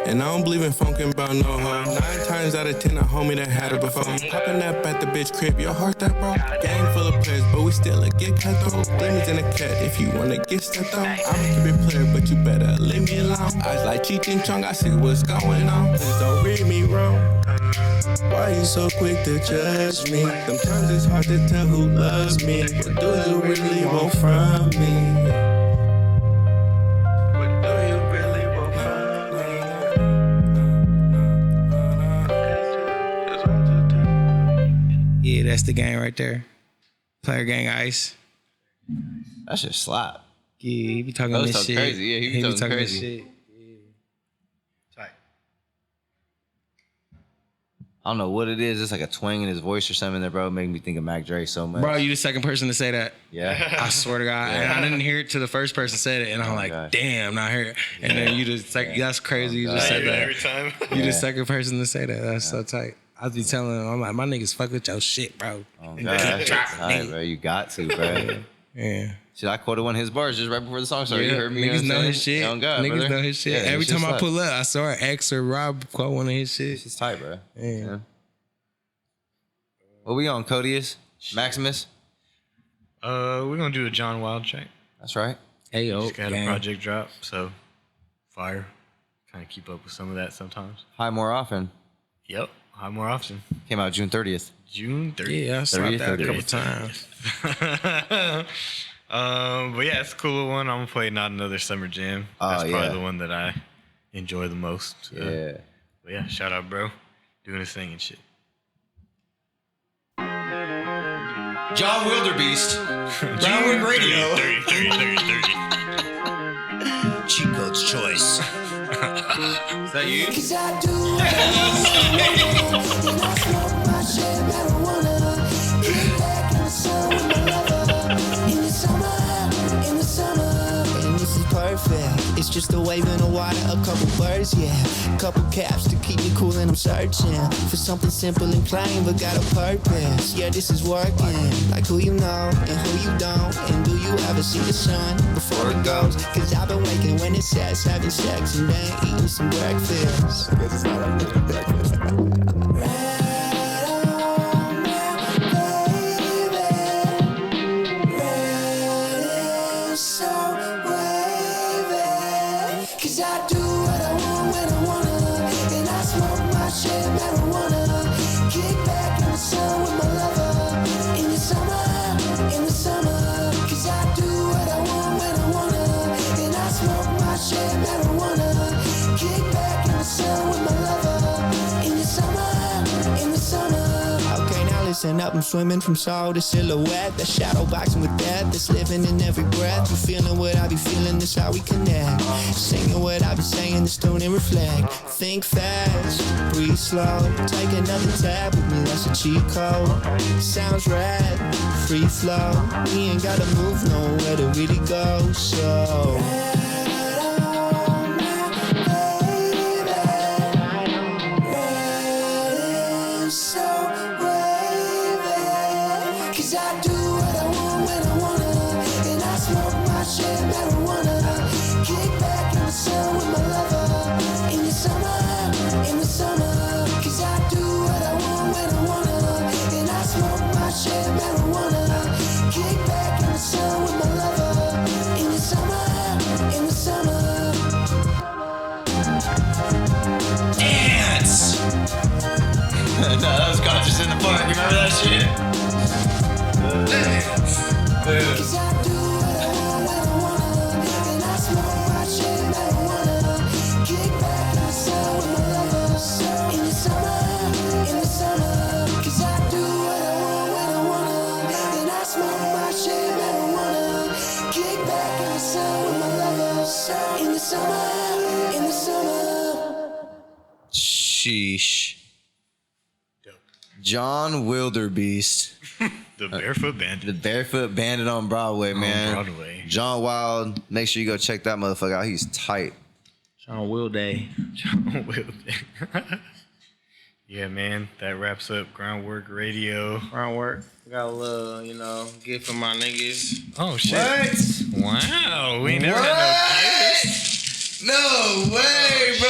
And I don't believe in funkin' about no hoe. 9 times out of 10, a homie that had it before. Poppin' up at the bitch crib, your heart that bro. Gang full of players, but we still a get cut though. Demons in the cat, if you wanna get stepped on. I'ma keep it player, but you better leave me alone. I was like Cheech and Chong, I see what's going on. Please don't read me wrong. Why you so quick to judge me? Sometimes it's hard to tell who loves me. What do you really want from me? Yeah, that's the gang right there. Player Gang Ice. That shit slap. Yeah, he be talking this shit. Crazy. Yeah, he be talking crazy. This shit. Tight. I don't know what it is. It's like a twang in his voice or something that, bro, make me think of Mac Dre so much. Bro, you the second person to say that. Yeah. I swear to God. Yeah. And I didn't hear it till the first person said it, and I'm like, God. damn, not hear it. And then you just like, that's crazy. You just said that. Every time. You the second person to say that. That's so tight. I be telling him, I'm like, my niggas fuck with your shit, bro. Oh, God. That's tight, bro. You got to, bro. Yeah. Shit, I quoted one of his bars just right before the song started. You heard me? Niggas you know his shit. Oh, God, niggas brother. know his shit. Yeah, Every shit time I slap. pull up, I saw X or Rob quote one of his shit. It's tight, bro. Yeah. What we on, Codius? Maximus? We're gonna do a John Wild track. That's right. Hey, yo. Just got a project drop, so fire. Kind of keep up with some of that sometimes. Hi more often. Yep, high more often. Came out June 30th. June 30th. Yeah, I saw 30th, that a couple 30th. times. But yeah, it's a cool one. I'm gonna play Not Another Summer Jam. That's probably the one that I enjoy the most. Yeah. But yeah, shout out, bro. Doing his thing and shit. John Wildebeest. Wrk Radio. 30. Cheat Code's Choice. Is that you? Perfect. It's just a wave in the water, a couple birds, yeah. Couple caps to keep me cool and I'm searching for something simple and plain, but got a purpose. Yeah, this is working. Like who you know and who you don't, and do you ever rather see the sun before it goes. Cause I've been waking when it says having sex and then eating some breakfast. Cause it's not like breakfast. Listen up, I'm swimming from soul to silhouette. That shadow boxing with death that's living in every breath. You feeling what I be feeling, this how we connect. Singing what I be saying, this tune and reflect. Think fast, breathe slow. Take another tab with me, that's a cheat code. Sounds rad, free flow. We ain't gotta move nowhere to really go, so no, that was Conscious in the Park. You remember that shit? Sheesh. John Wildebeest. The Barefoot Bandit. The Barefoot Bandit on Broadway, man. On Broadway. John Wild. Make sure you go check that motherfucker out. He's tight. John Wiilde. John Wiilde. Yeah, man. That wraps up Wrk Radio. Wrk. Got a little, gift for my niggas. Oh, shit. What? Wow. We never had no gifts. No way, bro.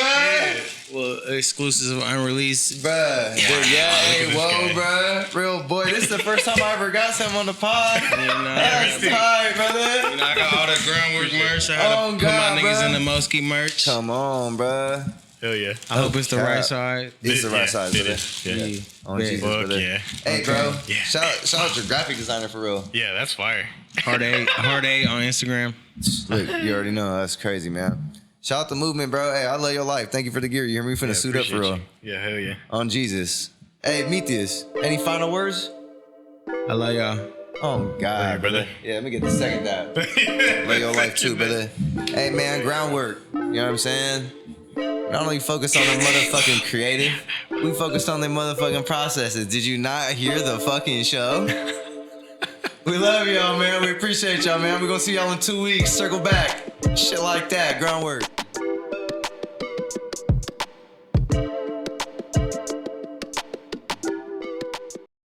Well, exclusive unreleased. Bruh. Hey, whoa, bruh. Real boy. This is the first time I ever got something on the pod. That's tight, brother. I got all the Groundwork merch. I had to put my niggas in the Moski merch. Come on, bruh. Hell yeah. I hope it's the right side. It's the right side, brother. Yeah. Oh, Jesus, brother. Yeah. Hey, bro. Yeah. Shout out your graphic designer for real. Yeah, that's fire. Hard A on Instagram. Look, you already know. That's crazy, man. Shout out the movement, bro. Hey, I love your life. Thank you for the gear. You hear me? We finna suit up for real. Yeah, hell yeah. On Jesus. Hey, Meteus. Any final words? I love y'all. Oh, God, brother. Yeah, let me get the second dab. Love your life too, brother. Hey, man, Groundwork. You know what I'm saying? Not only focus on the motherfucking creative, we focused on the motherfucking processes. Did you not hear the fucking show? We love y'all, man. We appreciate y'all, man. We're gonna see y'all in 2 weeks. Circle back. Shit like that. Groundwork.